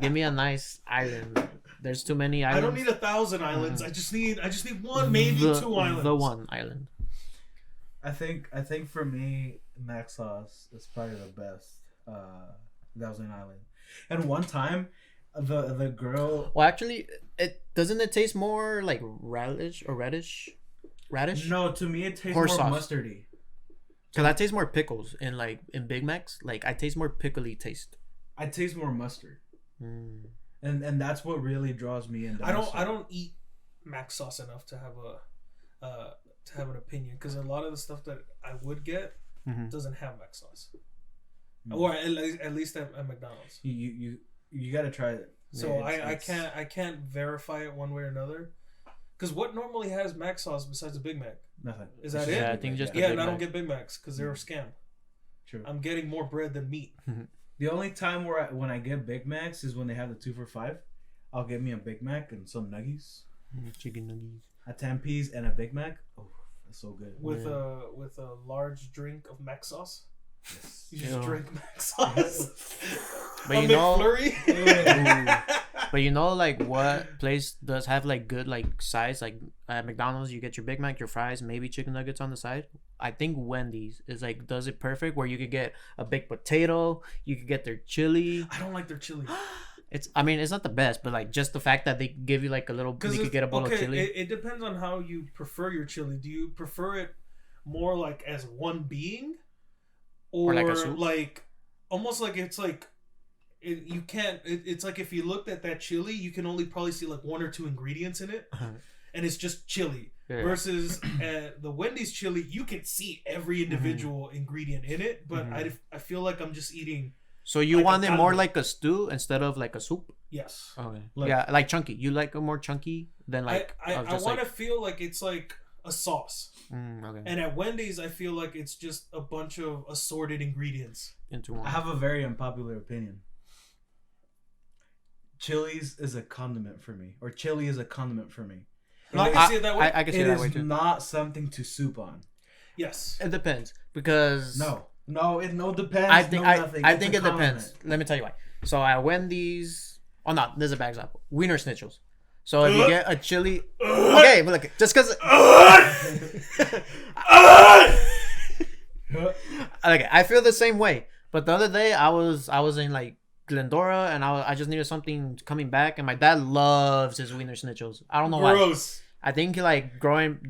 Give me a nice island. There's too many I islands. don't need 1,000 islands. I just need one, maybe two islands. The one island. I think for me, Mac sauce is probably the best. Thousand Island. And one time, the girl. Well, actually, it doesn't it taste more like radish or radish? Radish? No, to me it tastes Horse more sauce. mustardy. Because I taste more pickles in Big Macs. Like I taste more pickly taste. I taste more mustard, Mm. and that's what really draws me in. I don't eat mac sauce enough to have an opinion, because a lot of the stuff that I would get doesn't have mac sauce, or at least at McDonald's. You gotta try it. So I can't verify it one way or another. Because what normally has mac sauce besides a Big Mac? Nothing. Is that Yeah, it? I think just the Yeah, Big and I don't Mac. get Big Macs because they're a scam. True. I'm getting more bread than meat. The only time when I get Big Macs is when they have the 2 for $5. I'll get me a Big Mac and some nuggies, Chicken nuggets. a 10 piece and a Big Mac. Oh, that's so good. With a large drink of mac sauce. Yes. You just Ew. drink mac sauce. But A you know- McFlurry? But you know, like what place does have like good like size? Like at McDonald's, you get your Big Mac, your fries, maybe chicken nuggets on the side. I think Wendy's is like does it perfect, where you could get a baked potato, you could get their chili. I don't like their chili. It's not the best, but like just the fact that they give you like a little, you could get a bowl of chili. It depends on how you prefer your chili. Do you prefer it more like as one being, or like a soup? like almost like it's like you can't? It's like if you looked at that chili, you can only probably see like 1 or 2 ingredients in it, and it's just chili. Yeah. Versus the Wendy's chili, you can see every individual ingredient in it, but I feel like I'm just eating. So you like a want it more caldo. like a stew instead of like a soup? Yes. Okay. Like- Yeah, like chunky. You like it more chunky than like I just want to like. feel like it's like a sauce. Okay. And at Wendy's, I feel like it's just a bunch of assorted ingredients. Into one. I have a very unpopular opinion. Chili's is a condiment for me, or chili is a condiment for me. I can see it that way. I can see It it that way is too. not something to soup on. Yes. It depends because No, it depends. I think nothing. I It's think a it depends. condiment. Let me tell you why. So at Wendy's, oh no, this is a bad example. Wiener Schnitzel. So if you get a chili, okay, but look, just because. Okay, I feel the same way. But the other day I was in like Glendora and I just needed something coming back, and my dad loves his Wiener Schnitzels. I don't know why. Gross. I think he like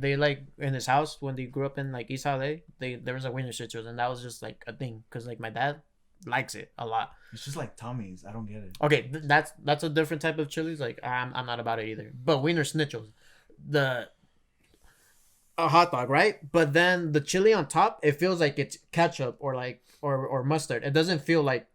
they like in his house when they grew up in like East LA, there was a Wiener Schnitzels, and that was just like a thing because like my dad likes it a lot. It's just like Tommy's. I don't get it. Okay, that's a different type of chilies. Like I'm not about it either. But Wiener Schnitzels, a hot dog, right? But then the chili on top, it feels like it's ketchup or like or mustard. It doesn't feel like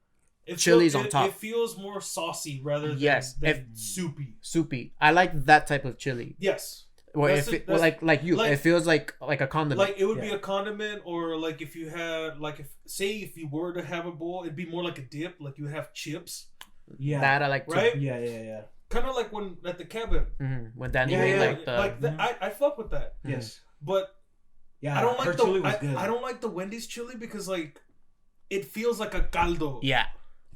chili's on top. It feels more saucy rather than, Yes, than soupy. soupy. I like that type of chili. Yes. Well, That's if a- it, that's- like you, like- it feels like a condiment. Like it would be Yeah. a condiment, or like if you had like if you were to have a bowl, it'd be more like a dip. Like you would have chips, Yeah. that I like too. right? Yeah. Kind of like when at the cabin. When Danny Yeah, made yeah, like the I fuck with that, Yes. but Yeah. I don't her like chili was good. I don't like the Wendy's chili because like it feels like a caldo. yeah,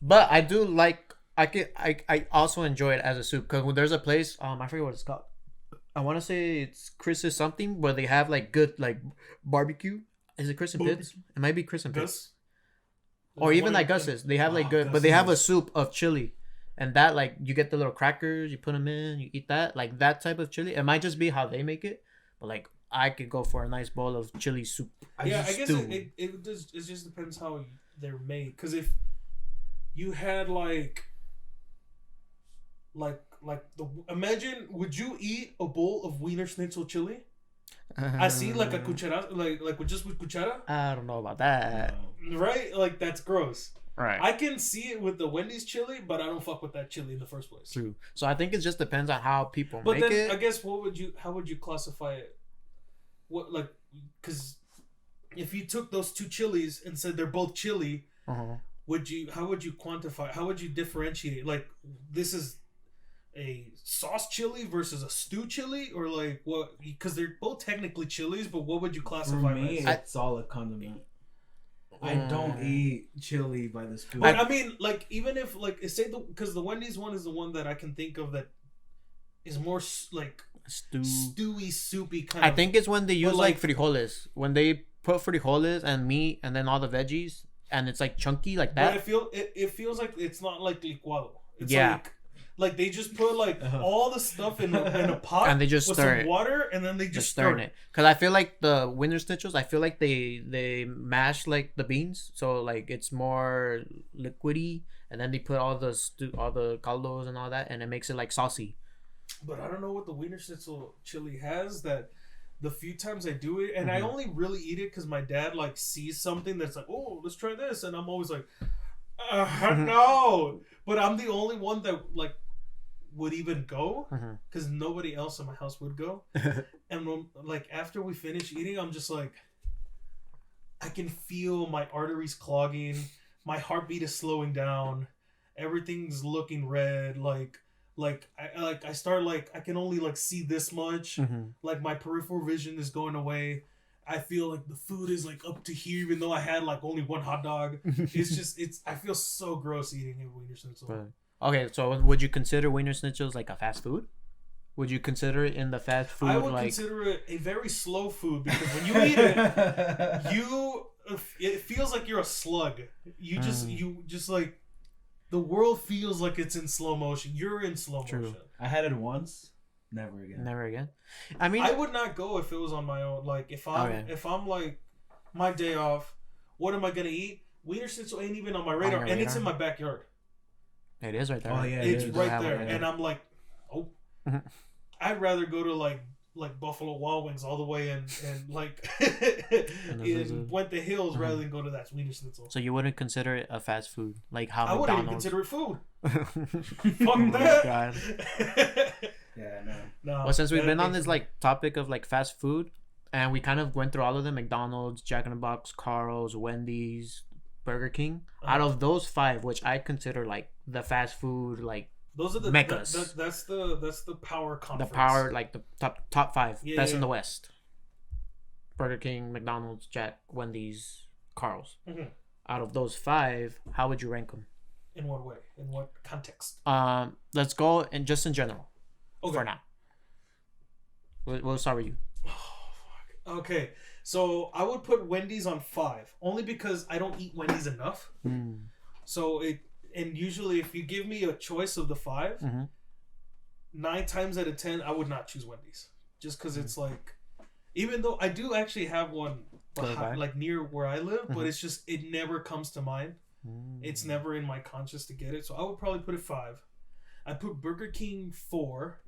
but I do like I also enjoy it as a soup because there's a place I forget what it's called. I want to say it's Chris's something where they have like good like barbecue. Is it Chris and Pitt's? It might be Chris and Pitt's. Gus. Or There's even one like in- Gus's. They have like good, but they have a soup of chili, and that like you get the little crackers, you put them in, you eat that like that type of chili. It might just be how they make it, but like I could go for a nice bowl of chili soup. I guess stew. it just depends how they're made. Because if you had like imagine, would you eat a bowl of Wiener Schnitzel chili? I see like a cuchara, like with just with cuchara, I don't know about that. right? Like that's gross. Right. I can see it with the Wendy's chili, but I don't fuck with that chili in the first place. True. So I think it just depends on how people But make then it. I guess how would you classify it? What like because if you took those two chilies and said they're both chili, how would you quantify? How would you differentiate? Like, this is a sauce chili versus a stew chili, or like what? Because they're both technically chilies, but what would you classify? For me, as? it's all a condiment. I don't eat chili by the spoon. But I mean, like, even if like say because the Wendy's one is the one that I can think of that is more like stewy, soupy kind. I think it's when they use like frijoles, when they put frijoles and meat and then all the veggies, and it's like chunky like that. But it feels like it's not like licuado. It's like they just put like all the stuff in a pot and they just with stir some it. water and then they just stir it. Because I feel like the Wiener Schnitzels, I feel like they mash like the beans, so like it's more liquidy, and then they put all the caldos and all that, and it makes it like saucy. But I don't know what the Wiener Schnitzel chili has that the few times I do it, and I only really eat it because my dad like sees something that's like, oh, let's try this, and I'm always like, no. But I'm the only one that like would even go because nobody else in my house would go. And when, like, after we finish eating, I'm just like, I can feel my arteries clogging, my heartbeat is slowing down, everything's looking red, I start like I can only like see this much, like my peripheral vision is going away. I feel like the food is like up to here, even though I had like only one hot dog. I feel so gross eating a Wiener Schnitzel. But, okay, so would you consider Wiener Schnitzels like a fast food? Would you consider it in the fast food? I would consider it a very slow food because when you eat it, it feels like you're a slug. You just like the world feels like it's in slow motion. You're in slow motion. I had it once. Never again. I mean, I would not go if it was on my own. Like if I'm like my day off, what am I gonna eat? Wiener Schnitzel ain't even on my radar, and it's in my backyard. It is right there. Oh yeah, it's right there, and I'm like, oh, I'd rather go to like Buffalo Wild Wings all the way and like in Puente Hills rather than go to that Wiener Schnitzel. So you wouldn't consider it a fast food, like how I McDonald's? wouldn't even consider it food. Fuck that. God. Yeah, no. Well, since we've been on this like topic of like fast food, and we kind of went through all of them: McDonald's, Jack in the Box, Carl's, Wendy's, Burger King. Out of those 5, which I consider like the fast food, like those are the meccas. That's the power conference. The power, like the top 5 best in the West. Burger King, McDonald's, Jack, Wendy's, Carl's. Out of those 5, how would you rank them? In what way? In what context? Let's go in general. Okay. For now. We'll start with you. Oh, fuck. Okay. So I would put Wendy's on 5, only because I don't eat Wendy's enough. So and usually if you give me a choice of the 5, 9 times out of 10 I would not choose Wendy's, just because it's like, even though I do actually have one behind, like near where I live, but it's just it never comes to mind. It's never in my conscious to get it, so I would probably put it 5. I put Burger King 4.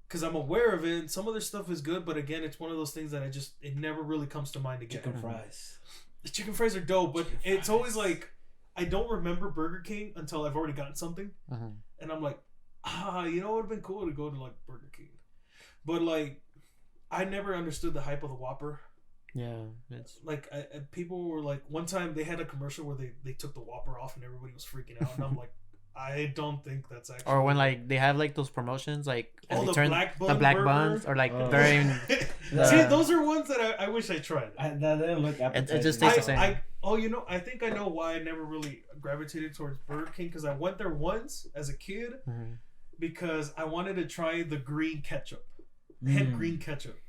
Because I'm aware of it, and some of their stuff is good, but again, it's one of those things that it never really comes to mind to get. Chicken fries. The chicken fries are dope, but it's always like, I don't remember Burger King until I've already gotten something. And I'm like, you know, it would have been cool to go to like Burger King. But like, I never understood the hype of the Whopper. Yeah. It's like, people were like, one time they had a commercial where they took the Whopper off and everybody was freaking out. And I'm like, I don't think that's actually. Or when like they have like those promotions, like the black buns, or like they're in. See, those are ones that I wish I tried. That didn't look appetizing. It just tastes the same. I think I know why I never really gravitated towards Burger King, because I went there once as a kid because I wanted to try the green ketchup. They had green ketchup.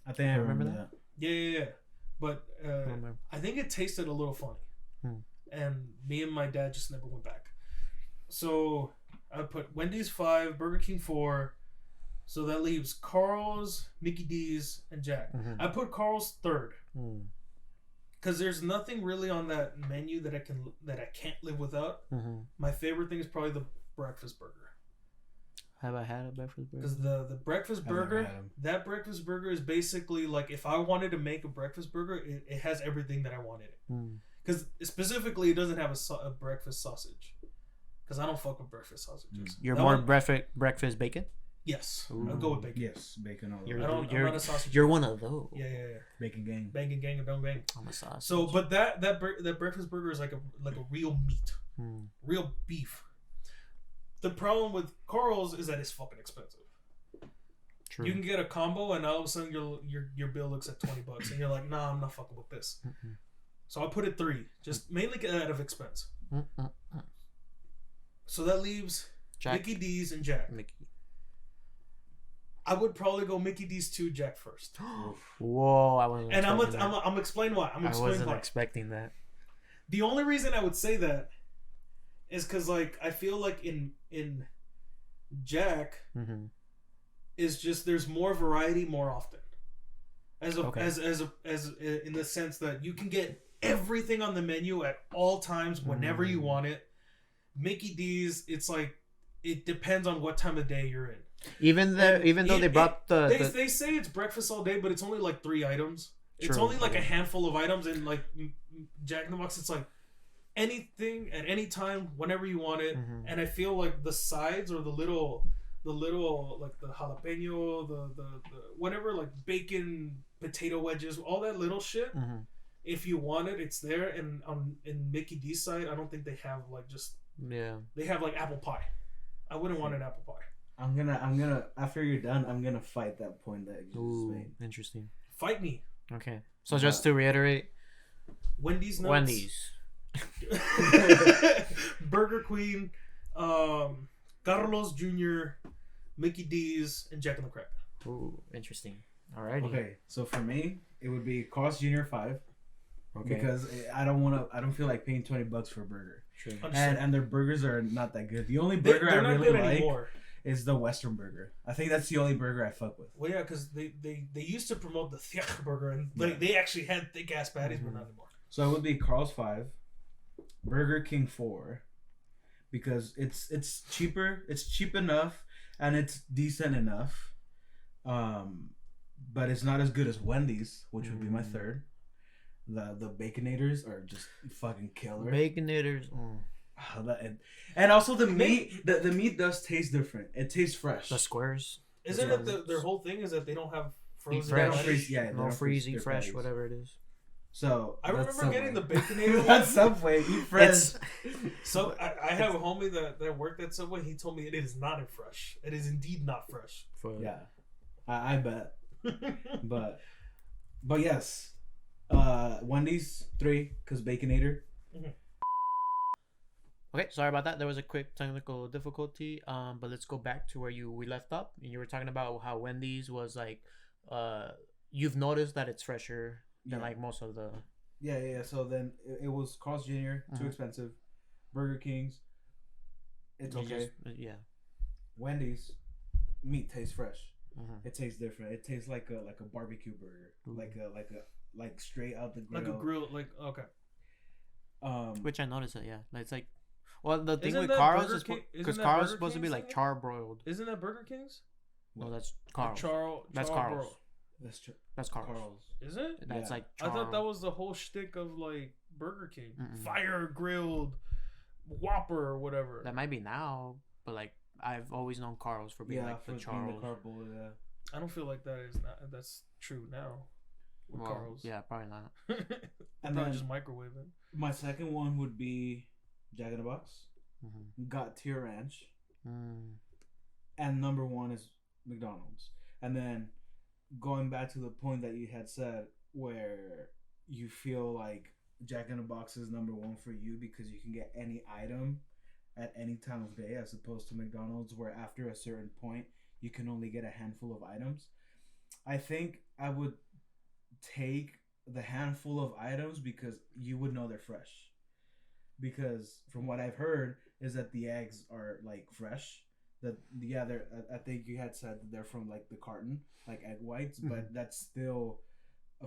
I think I remember that. Yeah. But I think it tasted a little funny, and me and my dad just never went back. So I put Wendy's 5, Burger King 4. So that leaves Carl's, Mickey D's, and Jack. I put Carl's 3rd. Because there's nothing really on that menu that I can't live without. My favorite thing is probably the breakfast burger. Have I had a breakfast burger? Because the breakfast burger, that breakfast burger is basically like, if I wanted to make a breakfast burger, it has everything that I wanted. Because specifically, it doesn't have a breakfast sausage. Because I don't fuck with breakfast sausages. You're more breakfast bacon? Yes, Ooh. I'll go with bacon. Yes, bacon all You're, over. I'm not a sausage. you're one of those. Yeah. Bacon gang. Banging gang and don't bang. I'm a sausage. So, but that breakfast burger is like a real meat, real beef. The problem with Carl's is that it's fucking expensive. True. You can get a combo, and all of a sudden your bill looks at $20, and you're like, nah, I'm not fucking with this. Mm-mm. So I put it 3, just mainly out of expense. Mm-mm. So that leaves Jack. Mickey D's and Jack. Mickey. I would probably go Mickey D's 2, Jack first. Whoa, I wasn't. And I'm expecting that. explain why. I wasn't expecting that. The only reason I would say that is because like I feel like in Jack is just there's more variety more often. As in the sense that you can get everything on the menu at all times whenever you want it. Mickey D's, it's like it depends on what time of day you're in. Even though they brought they say it's breakfast all day, but it's only like 3 items. It's only like a handful of items, and like Jack in the Box, it's like anything at any time, whenever you want it. And I feel like the sides or the little like the jalapeno, the whatever, like bacon, potato wedges, all that little shit. If you want it, it's there. And in Mickey D's side, I don't think they have like just they have like apple pie. I wouldn't want an apple pie. I'm gonna after you're done, I'm gonna fight that point that you just made. Interesting. Fight me. Okay. So just to reiterate, Wendy's nuts. Wendy's. Burger Queen, Carlos Jr., Mickey D's, and Jack in the Crack. Ooh, interesting. Alrighty. Okay, so for me, it would be Carl's Jr. 5. Okay. Because I don't feel like paying $20 for a burger. True. And their burgers are not that good. The only burger I really like anymore is the Western burger. I think that's the only burger I fuck with. Well, yeah, because they used to promote the thick burger, and they actually had thick ass patties, but not anymore. So it would be Carl's 5, Burger King 4, because it's cheaper, it's cheap enough, and it's decent enough. But it's not as good as Wendy's, which would be my 3rd. The Baconators are just fucking killer. Baconators. And also the meat. The meat does taste different. It tastes fresh. The squares. Isn't it their whole thing is that they don't have frozen? Fresh. They don't freeze, no freeze, eat fresh, patties. Whatever it is. So I remember getting the Baconator one. That's Subway. Eat fresh. So I have a homie that worked at Subway. He told me it is not fresh. It is indeed not fresh. Yeah, I bet. but yes. Wendy's 3 because Baconator. Okay, sorry about that. There was a quick technical difficulty. But let's go back to where we left up. And you were talking about how Wendy's was like, you've noticed that it's fresher than like most of the. Yeah. So then it was Carl's Jr. Too expensive. Burger King's, it's okay. Wendy's, meat tastes fresh. It tastes different. It tastes like a barbecue burger, like straight out the grill. Like a grill, like okay. Which I noticed that it's like, well, the thing Isn't with that Carl's Burger is King- because isn't that Carl's Burger supposed to be King's like thing? charbroiled. Isn't that Burger King's? No, that's Carl's. That's Carl's. Carl's. That's Carl's. Is it? That's like. I thought that was the whole shtick of like Burger King, Mm-mm. fire grilled, Whopper or whatever. That might be now, but like I've always known Carl's for being like the Charles. I don't feel like that's true now. With Carl's. Yeah, probably not. And probably then just microwave it. My second one would be Jack in the Box. Got Tier Ranch. And number 1 is McDonald's. And then going back to the point that you had said where you feel like Jack in the Box is number 1 for you because you can get any item at any time of day as opposed to McDonald's where after a certain point you can only get a handful of items. I think I would take the handful of items because you would know they're fresh. Because from what I've heard is that the eggs are like fresh. They're. I think you had said that they're from like the carton, like egg whites, but that's still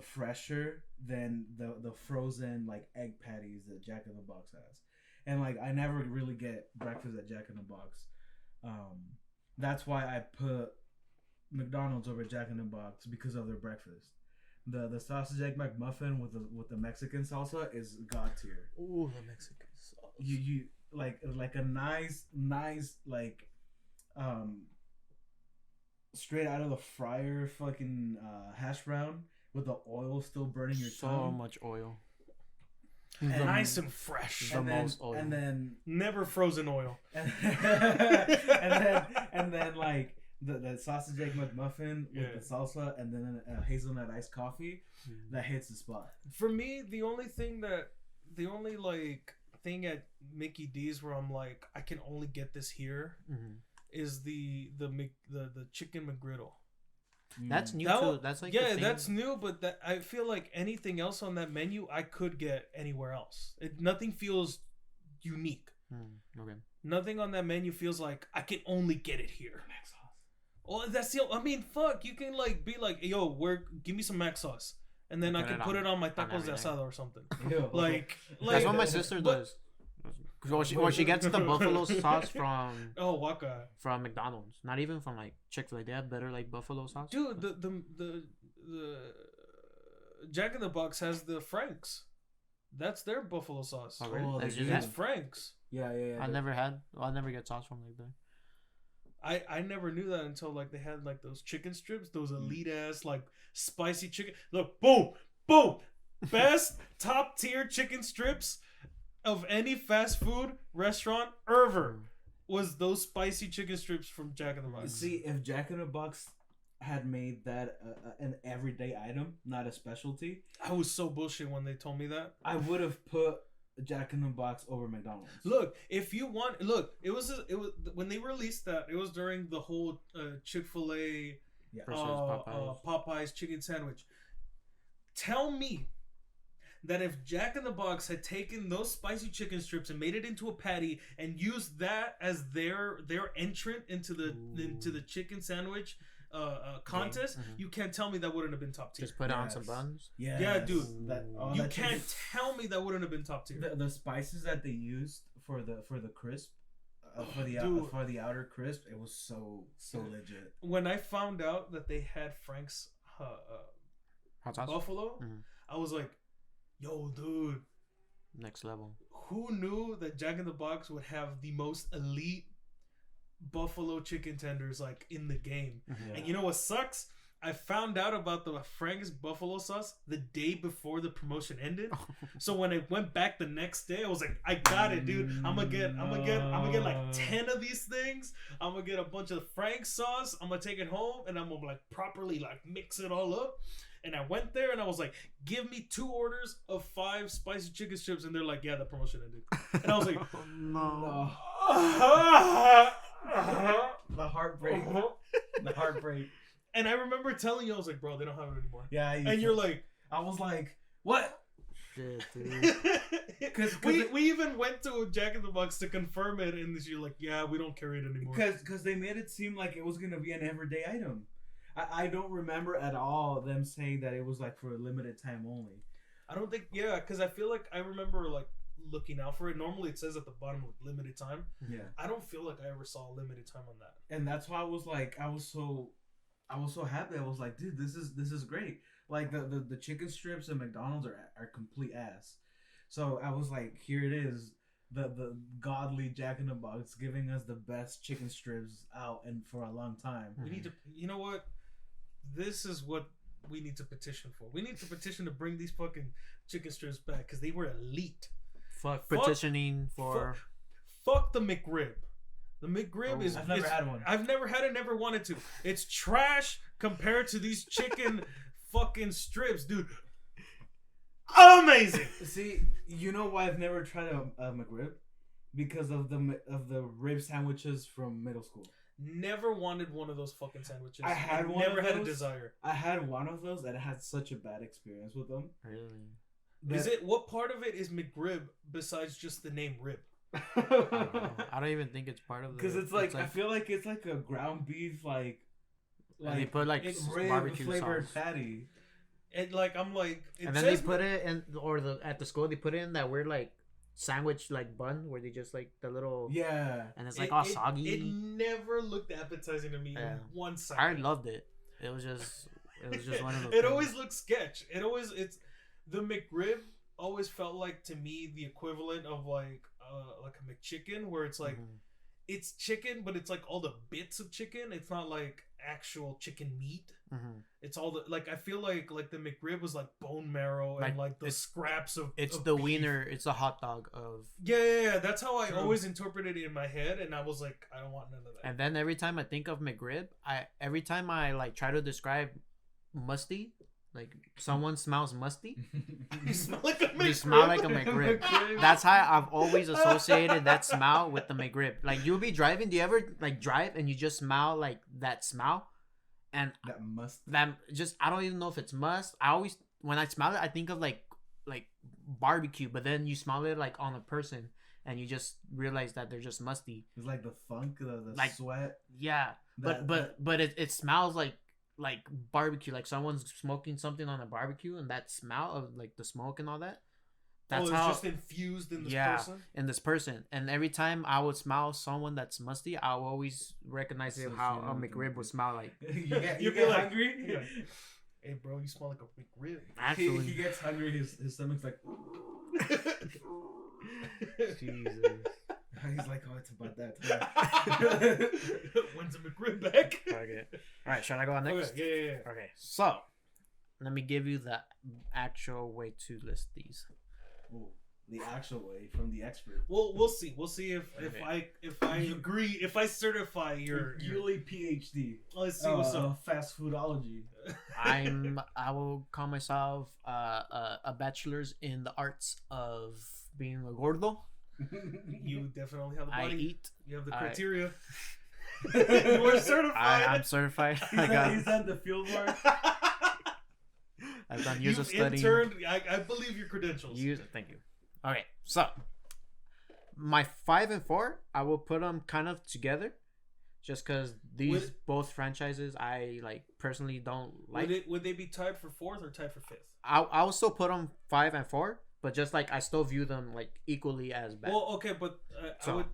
fresher than the frozen like egg patties that Jack in the Box has. And like I never really get breakfast at Jack in the Box. That's why I put McDonald's over Jack in the Box because of their breakfast. The sausage egg McMuffin with the Mexican salsa is god tier. Ooh, the Mexican sauce. You like a nice like straight out of the fryer, fucking hash brown with the oil still burning your So tongue. much oil. Nice and fresh. The most oil. And then Never frozen oil. and then like the sausage egg McMuffin with the salsa, and then a hazelnut iced coffee. That hits the spot. For me, the only like thing at Mickey D's where I'm like, I can only get this here, is the chicken McGriddle. That's new That too. That's like that's new, but that I feel like anything else on that menu I could get anywhere else. Nothing feels unique. Okay. Nothing on that menu feels like I can only get it here. Mac sauce. Well, that's the. I mean, fuck. You can like be like, yo, give me some mac sauce, and then I can put it on my tacos de asada or something. Like that's what my sister does. Or she gets the buffalo sauce from Waka from McDonald's, not even from like Chick-fil-A. They have better like buffalo sauce. Dude, the Jack in the Box has the Frank's. That's their buffalo sauce. Oh, really? It's Frank's. Yeah. I never get sauce from like that. I never knew that until like they had like those chicken strips, those elite ass like spicy chicken. Look, boom, best top tier chicken strips of any fast food restaurant ever was those spicy chicken strips from Jack in the Box. See, if Jack in the Box had made that an everyday item, not a specialty, I was so bullshit when they told me that. I would have put Jack in the Box over McDonald's. Look, if you want, it was when they released that. It was during the whole Chick-fil-A, Popeyes chicken sandwich. Tell me that if Jack in the Box had taken those spicy chicken strips and made it into a patty and used that as their entrant into the chicken sandwich contest, you can't tell me that wouldn't have been top tier. Just put it on some buns. Yeah, dude. You can't tell me that wouldn't have been top tier. The spices that they used for the crisp, for the outer crisp, it was so legit. When I found out that they had Frank's hot sauce buffalo, I was like, yo, dude, next level. Who knew that Jack in the Box would have the most elite buffalo chicken tenders like in the game? And you know what sucks? I found out about the Frank's buffalo sauce the day before the promotion ended. So when I went back the next day, I was like, I got it, dude. I'm gonna get like 10 of these things. I'm gonna get a bunch of Frank's sauce. I'm gonna take it home and I'm gonna like properly like mix it all up. And I went there and I was like, give me 2 orders of 5 spicy chicken strips. And they're like, yeah, the promotion ended. And I was like, no. The heartbreak. The heartbreak. And I remember telling you, I was like, bro, they don't have it anymore. Yeah. And you're like, I was like, what? Shit, dude. Because we even went to Jack in the Box to confirm it. And you're like, yeah, we don't carry it anymore. Because they made it seem like it was going to be an everyday item. I don't remember at all them saying that it was like for a limited time only. I don't think, because I feel like I remember like looking out for it. Normally it says at the bottom like limited time. Yeah. I don't feel like I ever saw a limited time on that. And that's why I was so happy. I was like, dude, this is great. Like the chicken strips at McDonald's are complete ass. So I was like, here it is. The godly Jack in the Box giving us the best chicken strips out and for a long time. We need to, you know what? This is what we need to petition for. We need to petition to bring these fucking chicken strips back because they were elite. Petitioning for. Fuck the McRib. The McRib is. I've never had one. I've never had it. Never wanted to. It's trash compared to these chicken fucking strips, dude. Amazing. See, you know why I've never tried a McRib? Because of the rib sandwiches from middle school. Never wanted one of those fucking sandwiches. I had one. Never of had those. a desire. I had one of those and I had such a bad experience with them. Really? Is it what part of it is McRib besides just the name rib? I don't even think it's part of the. Because it's like I feel like it's like a ground beef like they put like rib barbecue flavored sauce. patty. And like I'm like, and then they put it in, at the school they put it in that weird like sandwich like bun where they just like the little and it's like all soggy. It never looked appetizing to me in 1 second. I loved it. It was just one of those. It always looks sketch. It's the McRib always felt like to me the equivalent of like a McChicken where it's like it's chicken but it's like all the bits of chicken. It's not like actual chicken meat. Mm-hmm. It's all the like I feel like the McRib was like bone marrow and like the scraps of. It's of the beef. wiener. It's a hot dog of. Yeah. That's how I always interpreted it in my head, and I was like, I don't want none of that. And then every time I think of McRib, every time I like try to describe musty, like someone smells musty. You smell like a McRib. You smell like a McRib. That's how I've always associated that smell with the McRib. Like you'll be driving. Do you ever like drive and you just smell like that smell? And that just I don't even know if it's must. I always when I smell it, I think of like barbecue, but then you smell it like on a person, and you just realize that they're just musty. It's like the funk, the like, sweat. Yeah, but it smells like barbecue, like someone's smoking something on a barbecue, and that smell of like the smoke and all that. That's how just infused in this person. In this person. And every time I would smell someone that's musty, I would always recognize it how a McRib would smell like. you get hungry. Yeah. Hey, bro, you smell like a McRib. Actually, he gets hungry. His stomach's like. Jesus. He's like, oh, it's about that time. When's the McRib back? Okay. All right, shall I go on next? Okay, yeah. Okay, so let me give you the actual way to list these. Ooh, the actual way from the expert. Well, we'll see. We'll see if I agree, if I certify your Yuli PhD. Let's see what's up. Fast foodology. I will call myself a bachelor's in the arts of being a gordo. You definitely have the body. I eat. You have the criteria. You are certified. I'm certified. He's done the field work. I've done years of study. I believe your credentials. Thank you. Okay, so my 5 and 4, I will put them kind of together, just because these both franchises I like personally don't like. Would they be tied for 4th or tied for 5th? I will still put them 5 and 4, but just like I still view them like equally as bad. Well, okay, but or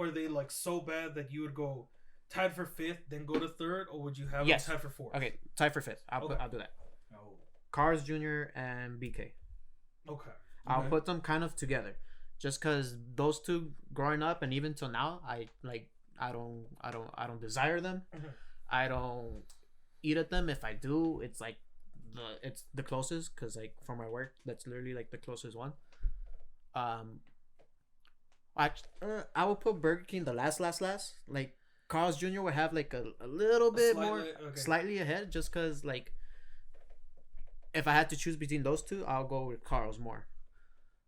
are they like so bad that you would go tied for 5th, then go to 3rd, or would you have them tied for 4th? Okay, tied for 5th. I'll do that. Oh. Cars Jr. and BK. Okay. I'll put them kind of together, just because those two growing up and even till now, I don't desire them. Mm-hmm. I don't eat at them. If I do, it's like it's the closest, because like for my work, that's literally like the closest one. I will put Burger King the last. Like Carl's Jr. would have like a little bit slightly ahead, just because like if I had to choose between those two, I'll go with Carl's more.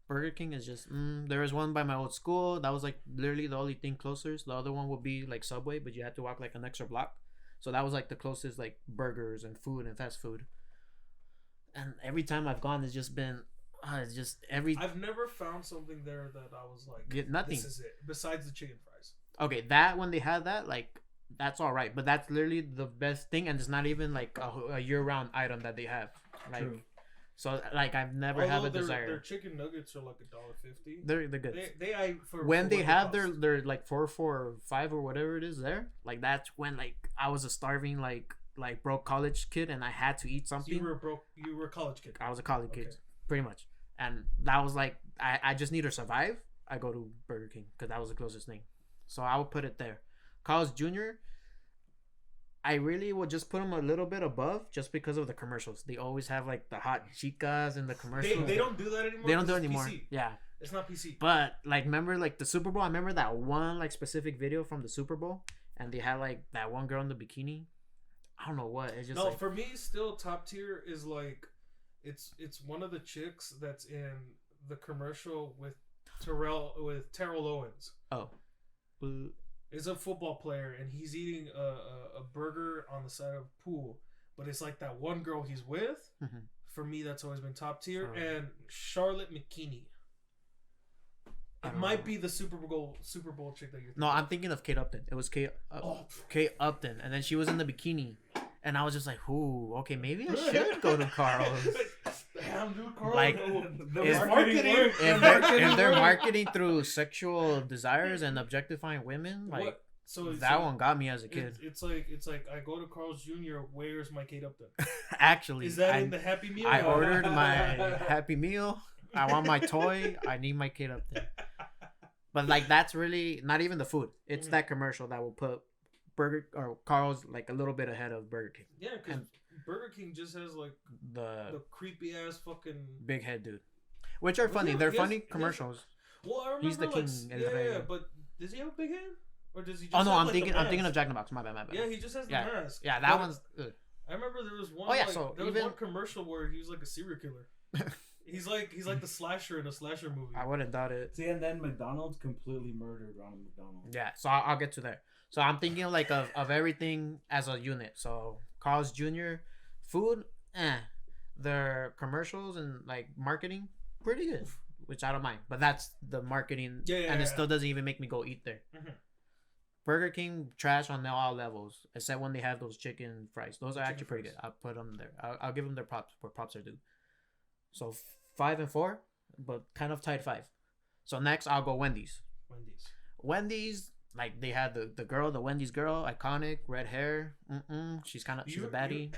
Burger King is just there was one by my old school that was like literally the only thing closest. The other one would be like Subway, but you had to walk like an extra block. So that was like the closest like burgers and food and fast food. And every time I've gone, it's just been I've never found something there that I was like, nothing. This is it. Besides the chicken fries. Okay, that when they had that, like that's all right, but that's literally the best thing, and it's not even like a year-round item that they have. Like, true. So like I've never had a desire. Their chicken nuggets are like $1.50. They're good. When they have their like 4 or 5 or whatever it is there, like that's when like I was a starving like broke college kid and I had to eat something. So you were a college kid. I was a college kid, pretty much, and that was like I just need to survive. I go to Burger King because that was the closest thing, so I would put it there. Carl's Jr. I really would just put them a little bit above just because of the commercials. They always have like the hot chicas in the commercials. They don't do that anymore. They don't do it anymore. PC. Yeah. It's not PC. But like remember like the Super Bowl? I remember that one like specific video from the Super Bowl and they had like that one girl in the bikini. I don't know what. It's just for me still top tier is like it's one of the chicks that's in the commercial with Terrell Owens. Oh. Is a football player and he's eating a burger on the side of a pool, but it's like that one girl he's with. Mm-hmm. For me, that's always been top tier. And Charlotte McKinney. It might be the Super Bowl chick that you're thinking. No, I'm thinking of Kate Upton. It was Kate Upton, and then she was in the bikini, and I was just like, "Ooh, okay, maybe I should go to Carl's." Damn, dude, Carl. Like, if they're marketing through sexual desires and objectifying women, like that one got me as a kid. It's like I go to Carl's Jr. Where's my Kate Upton? Actually, is that in the Happy Meal? I ordered my Happy Meal. I want my toy. I need my Kate Upton. But like that's really not even the food. It's that commercial that will Carl's like a little bit ahead of Burger King. Yeah, because And Burger King just has like the the creepy ass fucking. big head dude, which are funny. Yeah, They're he has- funny he has- commercials. Well, I remember He's the like, king, yeah, El Rey. but does he have a big head, or does he? Just Oh no, have, I'm like, thinking the I'm thinking mask? of Jack in the Box. My bad. Yeah, he just has the Yeah. mask. Yeah, that But one's. I remember there was one. Oh, yeah, like, so there was even- one commercial where he was like a serial killer. He's like the slasher in a slasher movie. I wouldn't doubt it. See, and then McDonald's completely murdered Ronald McDonald. Yeah, so I'll get to there. So I'm thinking like of everything as a unit. So Carl's Jr. food, their commercials and like marketing, pretty good, which I don't mind. But that's the marketing, and it still doesn't even make me go eat there. Mhm. Burger King trash on all levels, except when they have those chicken fries. Those are Chicken actually pretty fries. good. I'll put them there. I'll give them their props where props are due. So 5 and 4, but kind of tight 5. So next I'll go Wendy's. Wendy's, like they had the girl, the Wendy's girl, iconic, red hair. She's a baddie.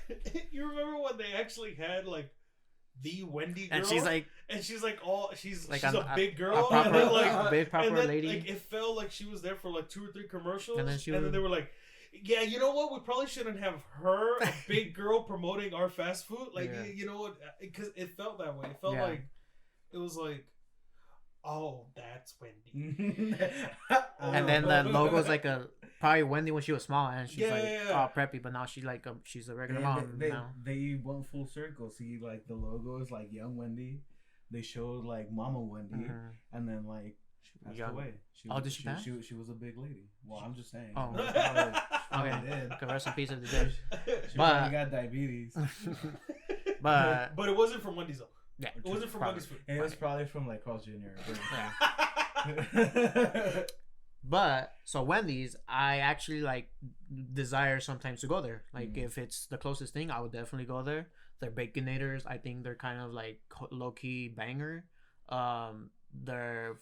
You remember when they actually had like the Wendy girl, And she's like she's like she's a big girl, a proper, and then, like, a big proper and then, lady. Like, it felt like she was there for like 2 or 3 commercials, And then they were like, "Yeah, you know what? We probably shouldn't have her, a big girl, promoting our fast food. Like, Yeah. you know what? Because it felt that way. It felt Yeah. like it was like, oh, that's Wendy." And then the logo's like probably Wendy when she was small, and she's like Yeah. all preppy, but now she's like she's a regular mom now. They went full circle. See, like the logo is like young Wendy. They showed like Mama Wendy, Mhm. and then like she passed Young. away. Did she pass? She was a big lady. Well, I'm just saying. Oh. Probably Okay, did. okay, rest in peace of the dead. She But- probably got diabetes. But But it wasn't from Wendy's though. yeah, It wasn't from probably. Wendy's food. It was probably from like Carl's Jr. But so Wendy's, I actually like desire sometimes to go there. Like Mm. if it's the closest thing, I would definitely go there. Their baconators, I think they're kind of like low key banger. Their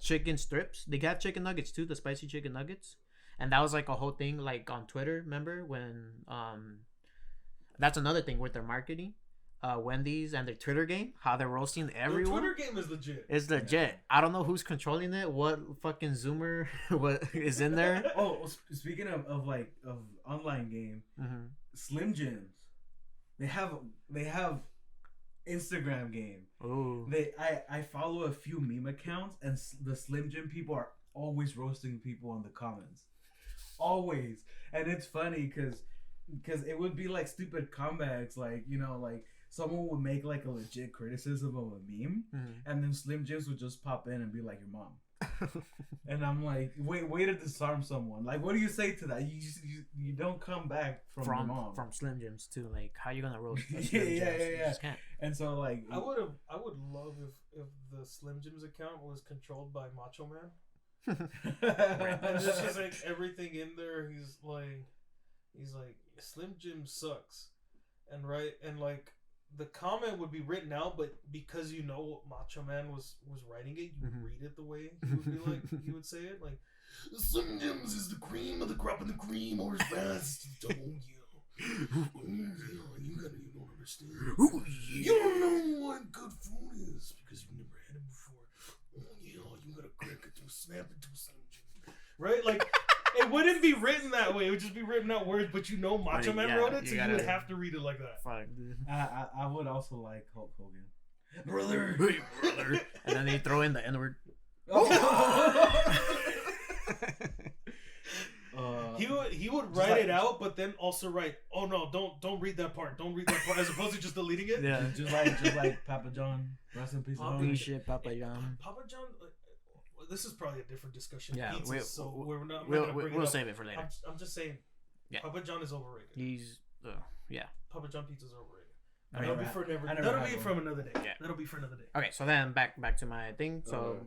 chicken strips, they got chicken nuggets too, the spicy chicken nuggets, and that was like a whole thing like on Twitter. Remember when that's another thing with their marketing. Wendy's and their Twitter game, how they're roasting everyone. The Twitter game is legit. It's legit. I don't know who's controlling it. What fucking Zoomer what is in there? Oh, speaking of online game, Mm-hmm. Slim Jims, they have Instagram game. Ooh. I follow a few meme accounts, and the Slim Jim people are always roasting people in the comments, always. And it's funny because it would be like stupid comebacks, like, you know, like someone would make like a legit criticism of a meme, and then Slim Jims would just pop in and be like, your mom. And I'm like, way to disarm someone. Like, what do you say to that? You don't come back from your mom. From Slim Jims too. Like, how you gonna roast? Yeah, Slim Jims? yeah. You just can't. And so like, I would love if the Slim Jims account was controlled by Macho Man. And it's just like everything in there. He's like Slim Jim sucks, and like the comment would be written out, but because you know Macho Man was writing it, you Mhm. read it the way he would be like he would say it like, Slim Jims is the cream of the crop of the cream, or as fast. Oh yeah, you don't understand. You don't know what good food is because you've never had it before. Oh yeah, you gotta crack it to snap it to a Slim Jim, right? Like. It wouldn't be written that way. It would just be written out words, but you know Macho Man wrote it, so you would have to read it like that. Fuck, dude. I would also like Hulk Hogan, brother. Hey, brother. And then they throw in the N word. He would write it out, but then also write, "Oh no, don't read that part. Don't read that part," as opposed to just deleting it. Yeah. just like Papa John. Rest in peace. Holy shit, Papa John. Papa John. This is probably a different discussion. Yeah, we're not. We'll save it for later. I'm just saying. Yeah. Papa John is overrated. He's yeah. Papa John pizza is overrated. I That'll never be had- for never. I never That'll had be one. from another day. Yeah. That'll be for another day. Okay, so then back to my thing. So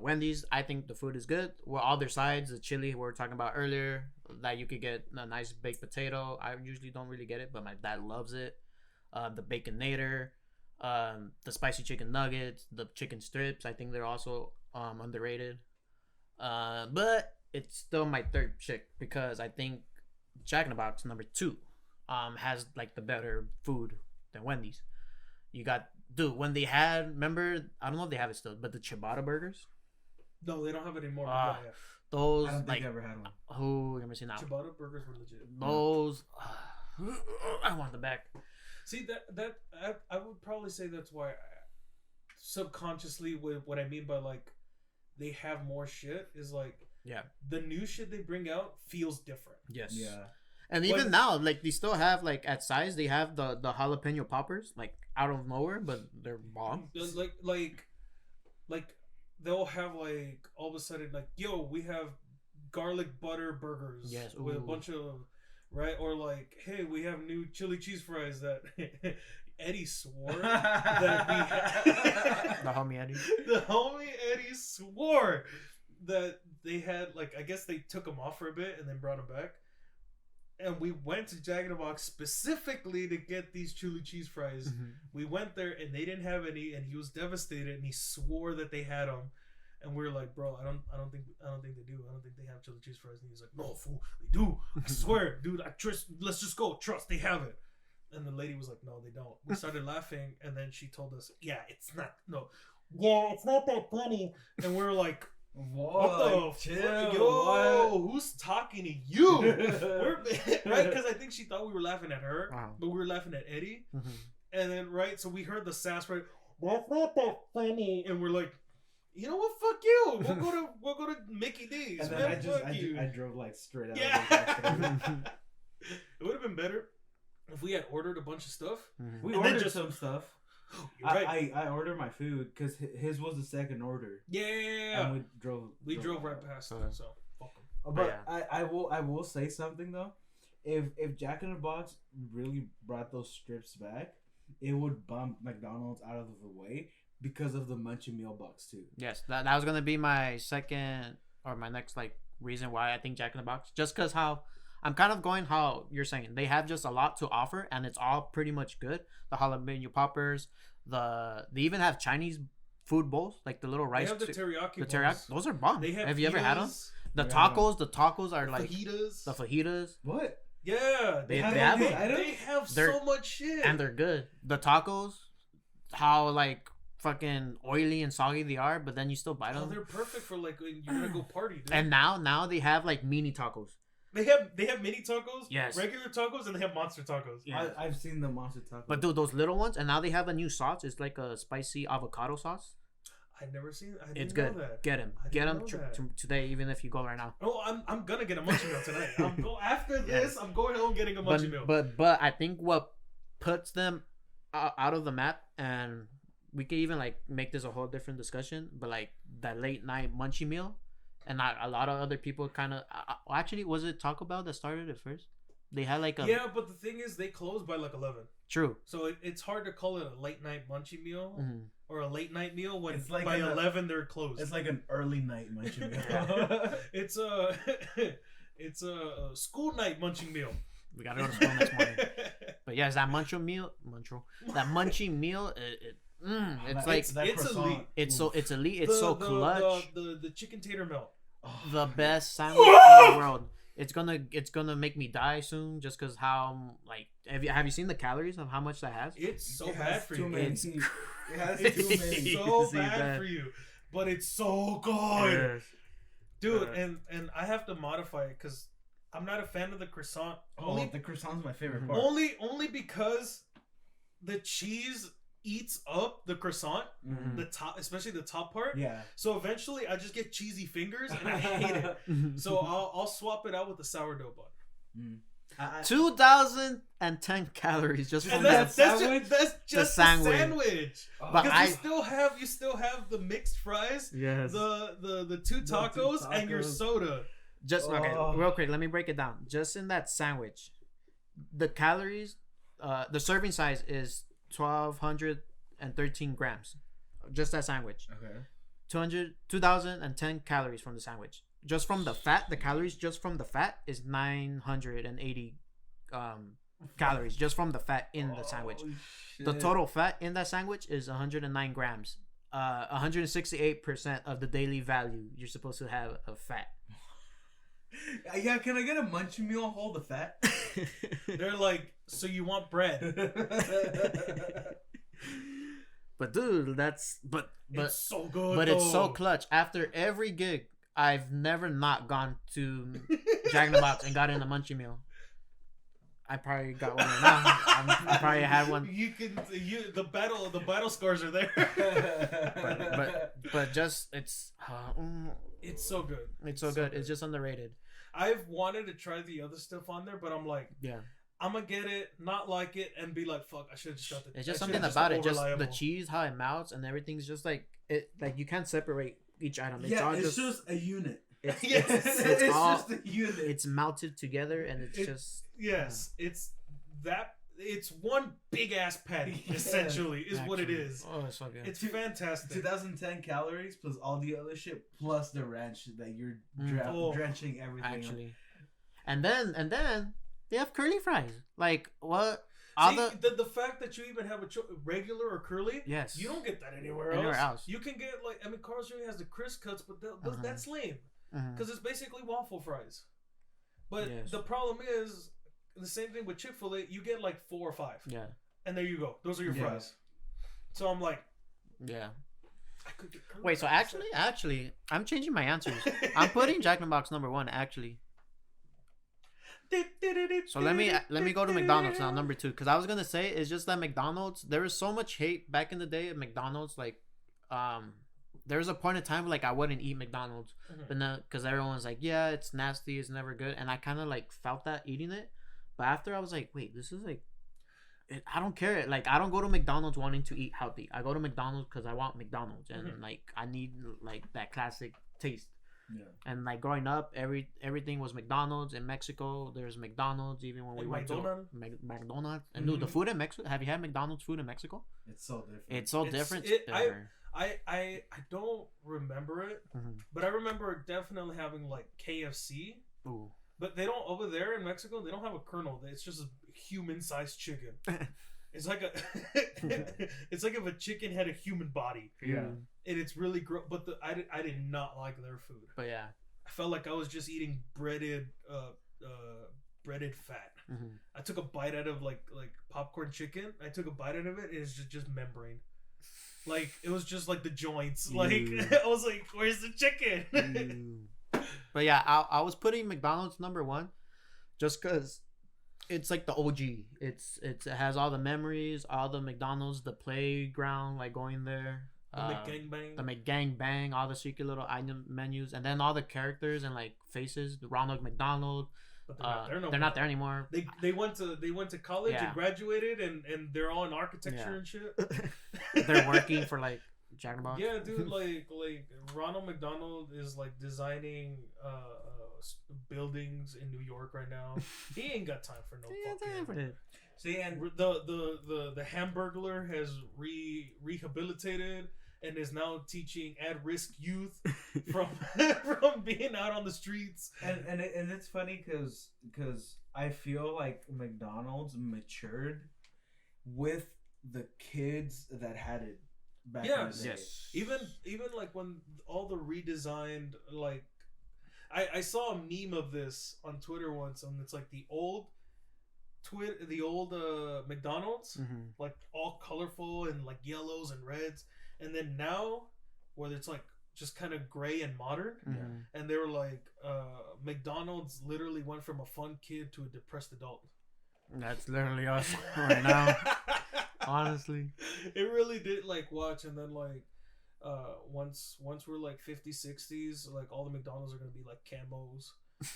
Wendy's, I think the food is good. Well, all their sides, the chili we were talking about earlier, that you could get a nice baked potato. I usually don't really get it, but my dad loves it. The baconator, the spicy chicken nuggets, the chicken strips. I think they're also underrated. But it's still my third pick because I think Jack in the Box number 2 has like the better food than Wendy's. You got, dude, when they had, remember, I don't know if they have it still, but the ciabatta burgers, No, they don't have it anymore. Ah. Yeah. Those I don't think like I ever had one. oh, let me see now. Ciabatta burgers were legit. Those I want the back. See that I would probably say that's why subconsciously what I mean by like they have more shit is like Yeah. the new shit they bring out feels different. Yes. Yeah. And even now, like they still have like at size, they have the jalapeno poppers like out of nowhere, but they're bomb. Like they'll have like all of a sudden like yo we have garlic butter burgers Yes. with a Ooh. bunch of right or like hey we have new chili cheese fries that Eddie swore that we The homie Eddie. the homie Eddie swore that they had like I guess they took them off for a bit and then brought them back. And we went to Jack in the Box specifically to get these chili cheese fries. Mm-hmm. We went there and they didn't have any, and he was devastated. And he swore that they had them, and we were like, "Bro, I don't think they do. I don't think they have chili cheese fries." And he's like, "No, fool, they do. I swear, dude. I trust. Let's just go. Trust, they have it." And the lady was like, "No, they don't." We started laughing, and then she told us, "Yeah, it's not. No, yeah, it's not that funny." And we were like. Whoa, What the fuck? Yo, who's talking to you? Right? Because I think she thought we were laughing at her, but we were laughing at Eddie. Mm-hmm. And then, right, so we heard the sass, right? That's not that funny. And we're like, you know what? Fuck you. We'll go to Mickey D's. And then Man, I drove like straight out. Yeah. It would have been better if we had ordered a bunch of stuff. We And then ordered just- some stuff. You're right. I ordered my food because his was the second order. Yeah. And we drove right past them, so fuck them. But yeah. I will say something though. If Jack in the Box really brought those strips back, it would bump McDonald's out of the way because of the Munchie Meal Box too. Yes, that was gonna be my second or my next like reason why I think Jack in the Box. Just because how I'm kind of going how you're saying they have just a lot to offer and it's all pretty much good. The jalapeno poppers, they even have Chinese food bowls like the little rice. They have the teriyaki. The teriyaki, those are bomb. They have you ever had them? fajitas, The tacos are the like fajitas. the fajitas. What? Yeah, They have have they, them. they have They're- so much shit, And they're good. The tacos, how like fucking oily and soggy they are, but then you still bite them. they're perfect for like when you're gonna go party. Dude. And now they have like mini tacos. they have mini tacos, Yes. regular tacos, and they have monster tacos. Yeah. I've seen the monster taco. But dude, those little ones, and now they have a new sauce. It's like a spicy avocado sauce. I've never seen. I didn't It's good. know that. Get him. I Get didn't him know that. today, even if you go right now. Oh, I'm gonna get a munchie meal tonight. After this, I'm going home getting a munchie meal. But I think what puts them out of the map, and we could even like make this a whole different discussion. But like that late night munchie meal, and not a lot of other people kind of actually was it Taco Bell that started it first? They had like a Yeah, but the thing is, they close by like 11. True. So it's hard to call it a late night munchie meal or a late night meal when It's like by 11 they're closed. It's like an early night munchie meal. it's a school night munching meal. We gotta go to school next morning. But yeah, it's that munchie meal. That munchie meal. It's like it's elite. It's elite. It's so clutch. The chicken tater melt. The best sandwich in the world. It's gonna make me die soon just because how like have you seen the calories of how much that has? It's so bad for you. It has It's too many. so bad for you, but it's so good, dude. And I have to modify it because I'm not a fan of the croissant. The croissant's my favorite part. Only because the cheese eats up the croissant, the top, especially the top part. Yeah. So eventually, I just get cheesy fingers, and I hate it. So I'll swap it out with the sourdough bun. 2010 calories just from that That's just the sandwich. But Because you still have the mixed fries, yes, the two tacos, and your soda. Just okay, real quick. Let me break it down. Just in that sandwich, the calories, the serving size is 1,213 grams. Just that sandwich. Okay. 2,010 calories from the sandwich. Just from the fat, the calories just from the fat is 980 calories just from the fat in the sandwich. The total fat in that sandwich is 109 grams. 168% of the daily value you're supposed to have of fat. Yeah, can I get a munchie meal? Hold the fat. They're like, so you want bread? But dude, but it's so good. but it's so clutch. After every gig, I've never not gone to Jack in the Box and got in a munchie meal. I probably got one right now. I probably had one. The battle scars are there. but just it's so good. It's so good. It's just underrated. I've wanted to try the other stuff on there, but I'm like, yeah, I'm gonna get it, not like it, and be like, fuck, I should have just got the. It's just something about it, just the cheese, how it melts, and everything's just like it. Like you can't separate each item. It's all it's just a unit. It's just a unit. It's melted together, and it's just. Yes, it's that. It's one big ass patty, essentially, is what it is. Oh, it's so good. It's fantastic. 2010 calories plus all the other shit plus the ranch that you're drenching everything. Actually, and then they have curly fries. Like what? The fact that you even have a regular or curly, yes, you don't get that anywhere else. You can get Carl's Jr. has the crisp cuts, but that's lame because it's basically waffle fries. But the problem is the same thing with Chick-fil-A. You get like 4 or 5. Yeah. And there you go. Those are your fries. So I'm like, yeah. I could get curly. Wait, so actually, I'm changing my answers. I'm putting Jack in the Box number 1 actually. So let me go to McDonald's now, number 2, because I was gonna say it's just that McDonald's. There was so much hate back in the day at McDonald's. Like, there was a point in time like I wouldn't eat McDonald's, but no, because everyone's like, yeah, it's nasty, it's never good, and I kind of like felt that eating it. But after I was like, wait, this is like, I don't care. Like I don't go to McDonald's wanting to eat healthy. I go to McDonald's because I want McDonald's, and like I need like that classic taste. Yeah. And like growing up, everything was McDonald's. In Mexico, there's McDonald's. Even when we went to McDonald's, and dude, the food in Mexico. Have you had McDonald's food in Mexico? It's so different. It's so different. I don't remember it, but I remember definitely having like KFC. Ooh. But they don't over there in Mexico. They don't have a kernel. It's just a human-sized chicken. It's like it's like if a chicken had a human body. Yeah. And it's really gross. But I did not like their food. But yeah, I felt like I was just eating breaded fat. I took a bite out of like popcorn chicken. I took a bite out of it, and it's just membrane. Like it was just like the joints. Like I was like, "Where's the chicken?" But yeah, I was putting McDonald's number 1, just cause it's like the OG. It has all the memories, all the McDonald's, the playground, like going there. The McGangbang, all the secret little item menus, and then all the characters and like faces. The Ronald McDonald. But they're not there anymore. They went to college and graduated, and they're all in architecture and shit. They're working for like Jack in the Box. Yeah, dude, like Ronald McDonald is like designing buildings in New York right now. He ain't got time for no fucking. See, and the Hamburglar has rehabilitated and is now teaching at-risk youth from being out on the streets. And it's funny because I feel like McDonald's matured with the kids that had it back in the day. Yes. Even like when all the redesigned, like I saw a meme of this on Twitter once, and it's like the old McDonald's, like all colorful and like yellows and reds, and then now where it's like just kind of gray and modern, and they were like McDonald's literally went from a fun kid to a depressed adult. That's literally us right now. Honestly, it really did. Like watch, and then like once we're like 50s, 60s, like all the McDonald's are gonna be like camos,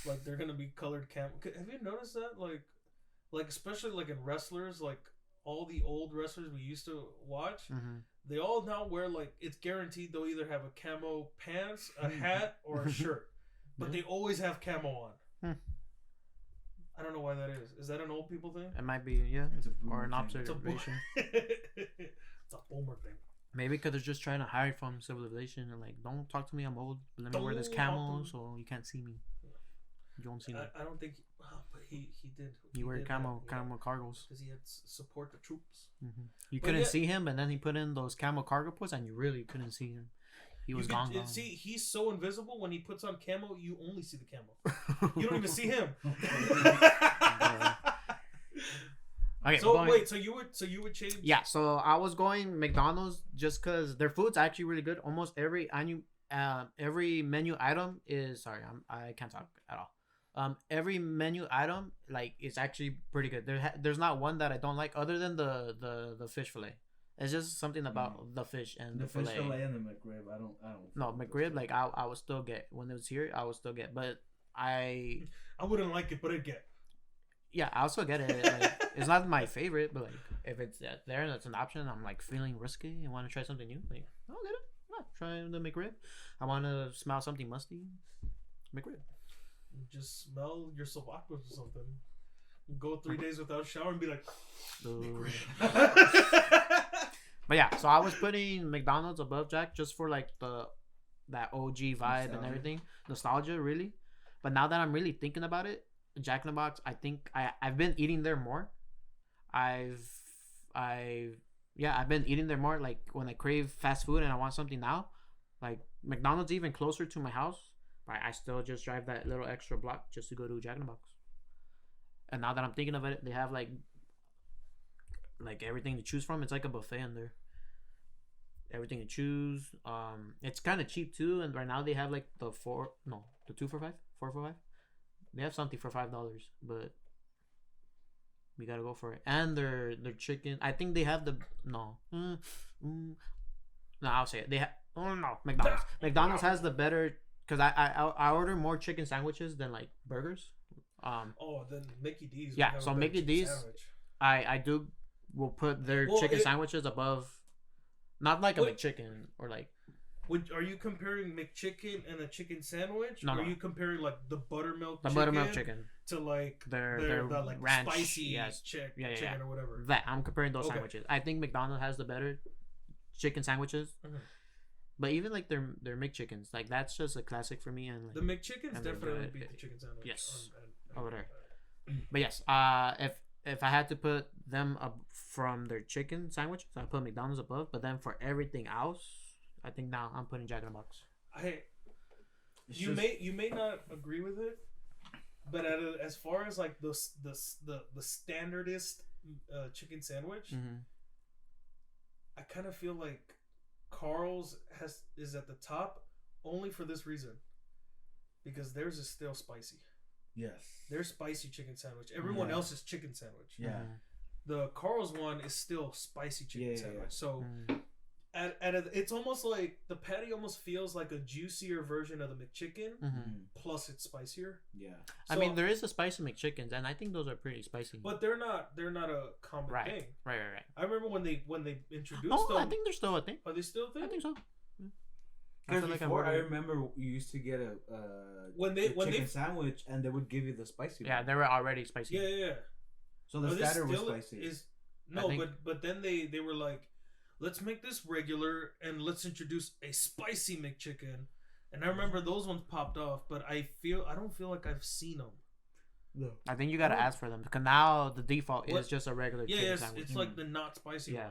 like they're gonna be colored camo. Have you noticed that? Like especially like in wrestlers, like all the old wrestlers we used to watch, they all now wear like, it's guaranteed they'll either have a camo pants, a hat, or a shirt, but they always have camo on. I don't know why that is. Is that an old people thing? It might be, yeah. Or an observation. It's a boomer thing. Maybe because they're just trying to hide from civilization and like, don't talk to me, I'm old. Let me wear this camo so you can't see me. You don't see me. I don't think, but he did. He wore camo cargos because he had to support the troops. You couldn't see him, and then he put in those camo cargo pants, and you really couldn't see him. He was gone. See, he's so invisible. When he puts on camo, you only see the camo. You don't even see him. Okay. So wait, so you would change? Yeah. So I was going McDonald's just because their food's actually really good. Almost every menu item is I can't talk at all. Every menu item like is actually pretty good. There's not one that I don't like other than the fish fillet. It's just something about the fish and the fish fillet. fillet and the McRib. I don't. No, McRib, like I would still get when it was here. I would still get, but I wouldn't like it, but I'd get. Yeah, I also get it. Like, it's not my favorite, but like if it's there and it's an option, I'm like feeling risky and want to try something new. Like I'll get it. Yeah, try the McRib. I want to smell something musty. McRib. Just smell your sobaco or something. Go 3 days without shower and be like. But yeah, so I was putting McDonald's above Jack just for like that OG vibe and everything, nostalgia really. But now that I'm really thinking about it, Jack in the Box, I think I've been eating there more. I've been eating there more. Like when I crave fast food and I want something now, like McDonald's even closer to my house, but I still just drive that little extra block just to go to Jack in the Box. And now that I'm thinking of it, they have like everything to choose from. It's like a buffet in there. Everything to choose. It's kind of cheap too. And right now they have like the 2 for $5, 4 for $5. They have something for $5, but we gotta go for it. And their chicken. I think they have no. I'll say it. They have. Oh no, McDonald's. McDonald's has the better because I order more chicken sandwiches than like burgers. Then Mickey D's. Yeah, so Mickey D's. I will put their chicken sandwiches above. Not like a McChicken or like. Are you comparing McChicken and a chicken sandwich? No, or are you comparing like the buttermilk chicken to like their like ranch, spicy chicken or whatever? That I'm comparing those sandwiches. I think McDonald's has the better chicken sandwiches. Mm-hmm. But even like their McChickens, like that's just a classic for me. And like, the McChickens definitely beat the chicken sandwich. Yes, over there. But yes, if I had to put them up from their chicken sandwiches, I put McDonald's above. But then for everything else, I think now I'm putting Jack in the Box. You may not agree with it, but as far as like the standardist chicken sandwich, mm-hmm. I kind of feel like Carl's is at the top only for this reason, because theirs is still spicy. Yes. Their spicy chicken sandwich. Everyone else is chicken sandwich. Yeah. Mm-hmm. The Carl's one is still spicy chicken sandwich. So it's almost like the patty almost feels like a juicier version of the McChicken, plus it's spicier. Yeah. So, I mean, there is a spicy McChickens, and I think those are pretty spicy. But they're not a common thing. Right. I remember when they introduced them. I think they're still a thing. Are they still a thing? I think so. Because before, I remember you used to get a chicken sandwich and they would give you the spicy one. Yeah, they were already spicy. Yeah. So the starter was spicy. But then they were like, let's make this regular and let's introduce a spicy McChicken. And I remember those ones popped off, but I don't feel like I've seen them. No. I think you gotta ask for them because now the default is just a regular chicken sandwich. It's like the not spicy one. Yeah.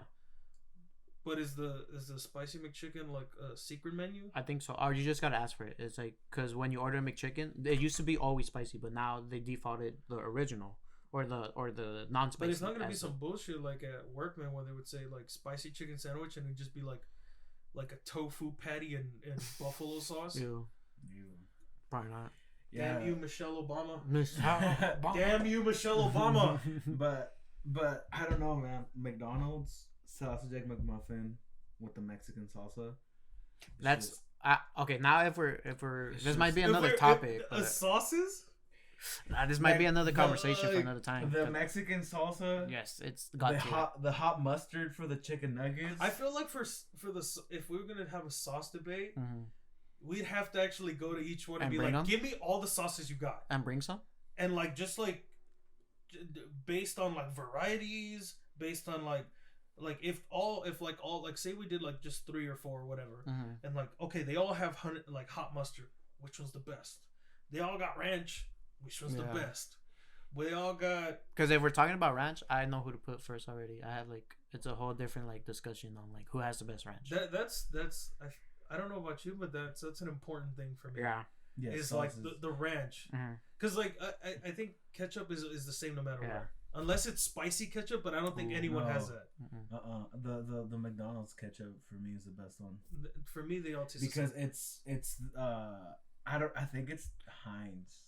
But is the spicy McChicken like a secret menu? I think so. Or you just gotta ask for it. It's like because when you order a McChicken, it used to be always spicy, but now they defaulted the original or the non-spicy. But it's not gonna be some bullshit like at Workman where they would say like spicy chicken sandwich and it'd just be like a tofu patty and buffalo sauce. Ew. Probably not. Yeah. Damn you, Michelle Obama. Damn you, Michelle Obama. But I don't know, man. McDonald's sausage egg McMuffin with the Mexican salsa. That's okay. Now if we're this might be another topic. Sauces. This might be another conversation for another time. The Mexican salsa. Yes, it's got the hot mustard for the chicken nuggets. I feel like for the if we were gonna have a sauce debate, we'd have to actually go to each one and be like, them? Give me all the sauces you got and bring some, and like just like based on like varieties, based on like if say we did like just 3 or 4 or whatever, and like okay they all have like hot mustard, which was the best. They all got ranch, which was the best. We all got because if we're talking about ranch, I know who to put first already. I have like it's a whole different like discussion on like who has the best ranch. That's I don't know about you, but that's an important thing for me. Yeah. It's like the ranch, because like I think ketchup is the same no matter what. Unless it's spicy ketchup, but I don't think anyone has that. The McDonald's ketchup for me is the best one. For me, they all taste because it's I think it's Heinz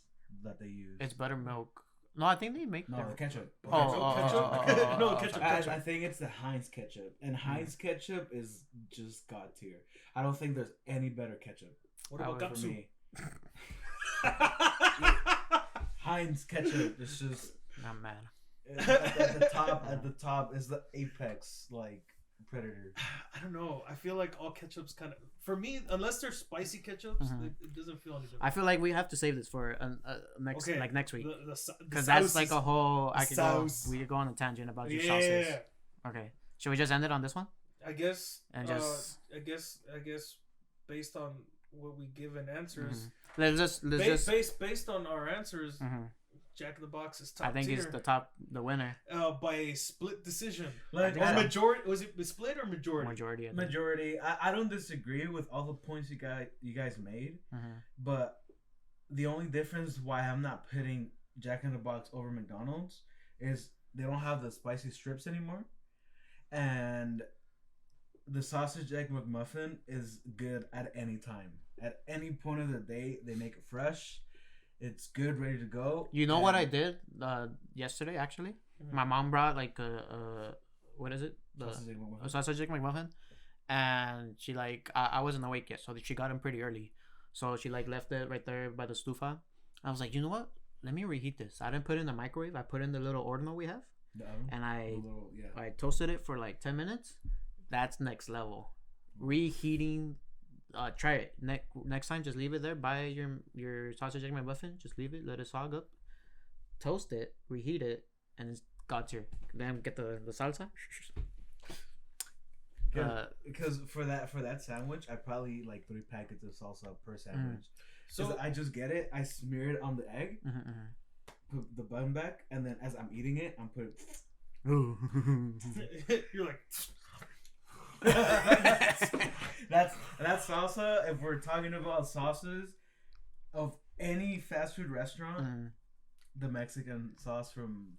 that they use. It's buttermilk. No, I think they make the ketchup. Ketchup. I think it's the Heinz ketchup, and Heinz ketchup is just god tier. I don't think there's any better ketchup. What about for me? Heinz ketchup is just not mad. At the top is the apex predator. I don't know. I feel like all ketchups kind of, for me, unless they're spicy ketchups, it doesn't feel any different. I feel like we have to save this for next week because that's like a whole. We could go on a tangent about your sauces. Yeah. Okay, should we just end it on this one? I guess. And just I guess based on what we give in answers. Let's just based on our answers. Jack in the Box is top I think tier. he's the winner. By a split decision. Or majority. Was it split or majority? Majority. I don't disagree with all the points you guys made, but the only difference why I'm not putting Jack in the Box over McDonald's is they don't have the spicy strips anymore, and the sausage egg McMuffin is good at any time. At any point of the day, they make it fresh. It's good, ready to go. You know what I did yesterday? Actually, my mom brought like what is it? A sausage egg McMuffin, and she I wasn't awake yet, so she got him pretty early. So she left it right there by the stufa. I was like, you know what? Let me reheat this. I didn't put it in the microwave. I put in the little Orno we have, and I toasted it for 10 minutes. That's next level. Reheating. Try it next time. Just leave it there. Buy your sausage egg McMuffin. Just leave it. Let it sog up. Toast it. Reheat it, and it's god tier. Then get the salsa. Because for that sandwich, I probably 3 packets of salsa per sandwich. So I just get it. I smear it on the egg. Put the bun back, and then as I'm eating it, I'm putting. You're like. that's salsa. If we're talking about sauces of any fast food restaurant, the Mexican sauce from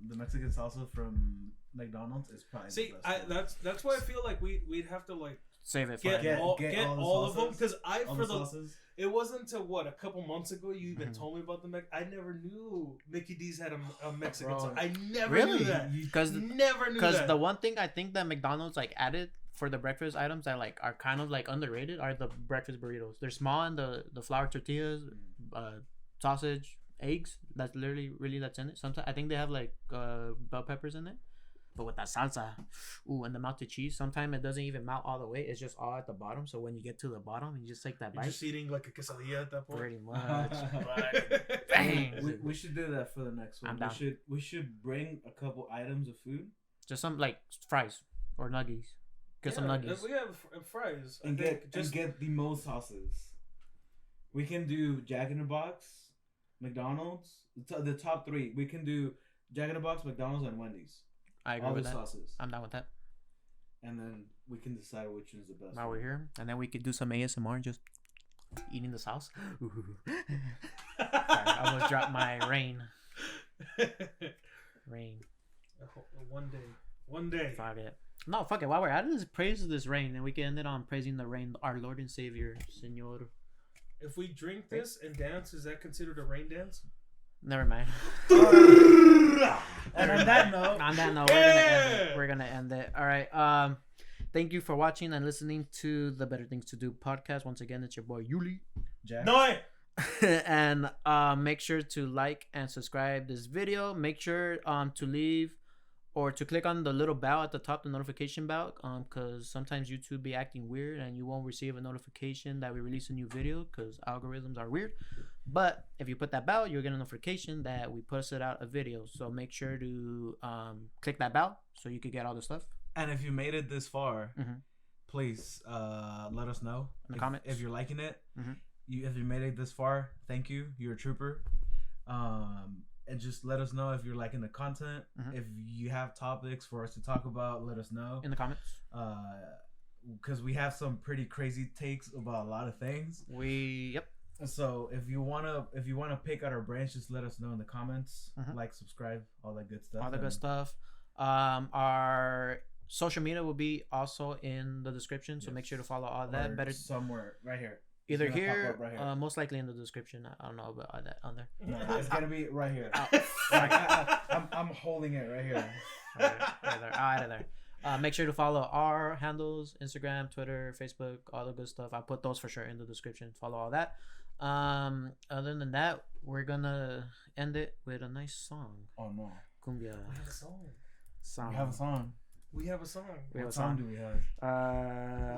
the Mexican salsa from McDonald's is probably the best. That's why I feel like we'd have to save it. Get all of them because sauces. It wasn't until a couple months ago you even told me about the I never knew Mickey D's had a Mexican sauce. I never knew that. Because the one thing I think that McDonald's added for the breakfast items that are kind of underrated are the breakfast burritos. They're small and the flour tortillas, sausage, eggs. That's literally that's in it. Sometimes I think they have bell peppers in it. But with that salsa, and the melted cheese, sometimes it doesn't even melt all the way. It's just all at the bottom. So when you get to the bottom, you just take that bite. You're just eating like a quesadilla at that point. Pretty much. Bang. We should do that for the next one. We should bring a couple items of food. Just some fries or nuggies. Get some nuggies. We have fries. And get the most sauces. We can do Jack in the Box, McDonald's, the top 3. We can do Jack in the Box, McDonald's, and Wendy's. I agree with that. Sauces. I'm down with that. And then we can decide which is the best. While we're here, and then we could do some ASMR, just eating the sauce. Sorry, I almost dropped my rain. One day. Fuck it. No, fuck it. While we're at it, let's praise this rain, and we can end it on praising the rain, our Lord and Savior, Señor. If we drink this and dance, is that considered a rain dance? Never mind. And on that note, we're gonna end it. All right. Thank you for watching and listening to the Better Things to Do podcast. Once again, it's your boy Yuli. Jack. No. And make sure to like and subscribe this video. Make sure to leave or to click on the little bell at the top, the notification bell, because sometimes YouTube be acting weird and you won't receive a notification that we release a new video because algorithms are weird. But if you put that bell, you'll get a notification that we posted out a video. So make sure to click that bell so you can get all the stuff. And if you made it this far, please let us know in the comments if you're liking it. If you made it this far, thank you. You're a trooper. And just let us know if you're liking the content. If you have topics for us to talk about, let us know in the comments. Because we have some pretty crazy takes about a lot of things. So if you wanna pick out our branch, just let us know in the comments. Like, subscribe, all that good stuff. All the good stuff. Our social media will be also in the description, so make sure to follow all that. Better somewhere right here. Either here, right here. Most likely in the description. I don't know about that on there. No, it's gonna be right here. I'm holding it right here. Right there. Make sure to follow our handles: Instagram, Twitter, Facebook, all the good stuff. I put those for sure in the description. Follow all that. Other than that, we're gonna end it with a nice song. Oh no, cumbia. We have a song. We have a song. We have a song. What song do we have?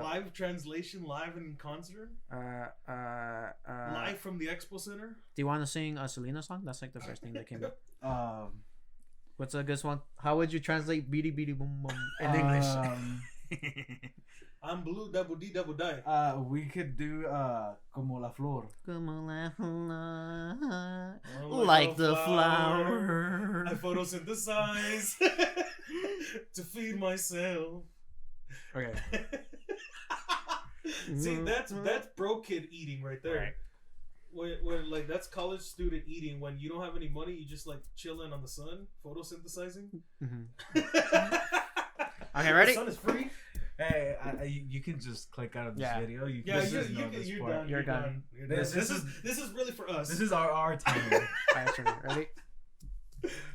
Live translation, live in concert. Live from the Expo Center. Do you want to sing a Selena song? That's like the first thing that came up. What's a good one? How would you translate "beady beady boom boom" in English? I'm blue, double D, double die. We could do como la flor. Como la flor, like the flower. I photosynthesize to feed myself. Okay. See, that's bro kid eating right there. Right. When like that's college student eating. When you don't have any money, you just like chilling on the sun, photosynthesizing. Okay, ready? The sun is free. Hey, you can just click out of this video. You're done. You're done. This is really for us. This is our time. Ready?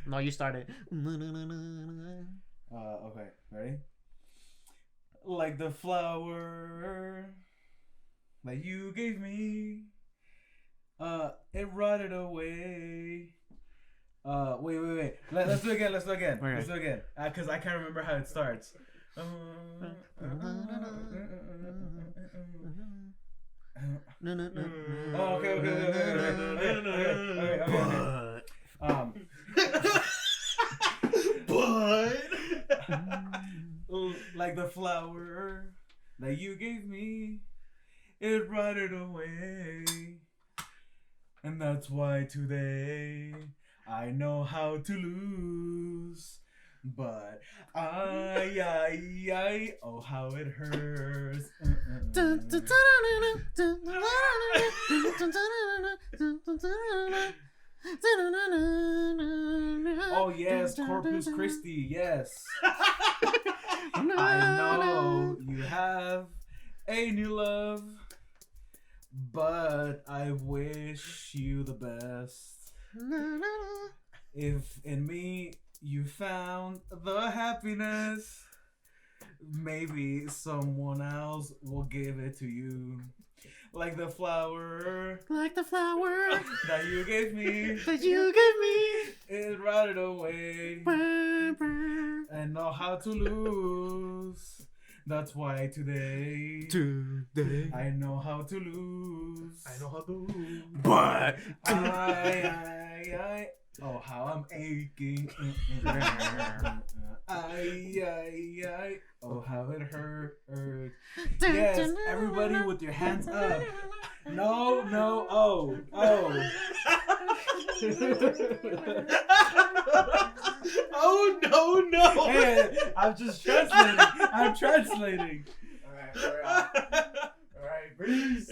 No, you started. Okay, ready? Like the flower that you gave me, it rotted away. Wait. Let's do it again. Okay. Because I can't remember how it starts. Okay. But like the flower that you gave me, it rotted away, and that's why today I know how to lose. But I, oh how it hurts. Oh yes, Corpus Christi, yes. I know you have a new love, but I wish you the best. If in me you found the happiness, maybe someone else will give it to you. Like the flower that you gave me, it rotted away, and know how to lose. That's why today I know how to lose. But I oh how I'm aching. Oh how it hurts. Yes, everybody with your hands up. No, oh. Oh no. Hey, I'm just translating. All right, peace.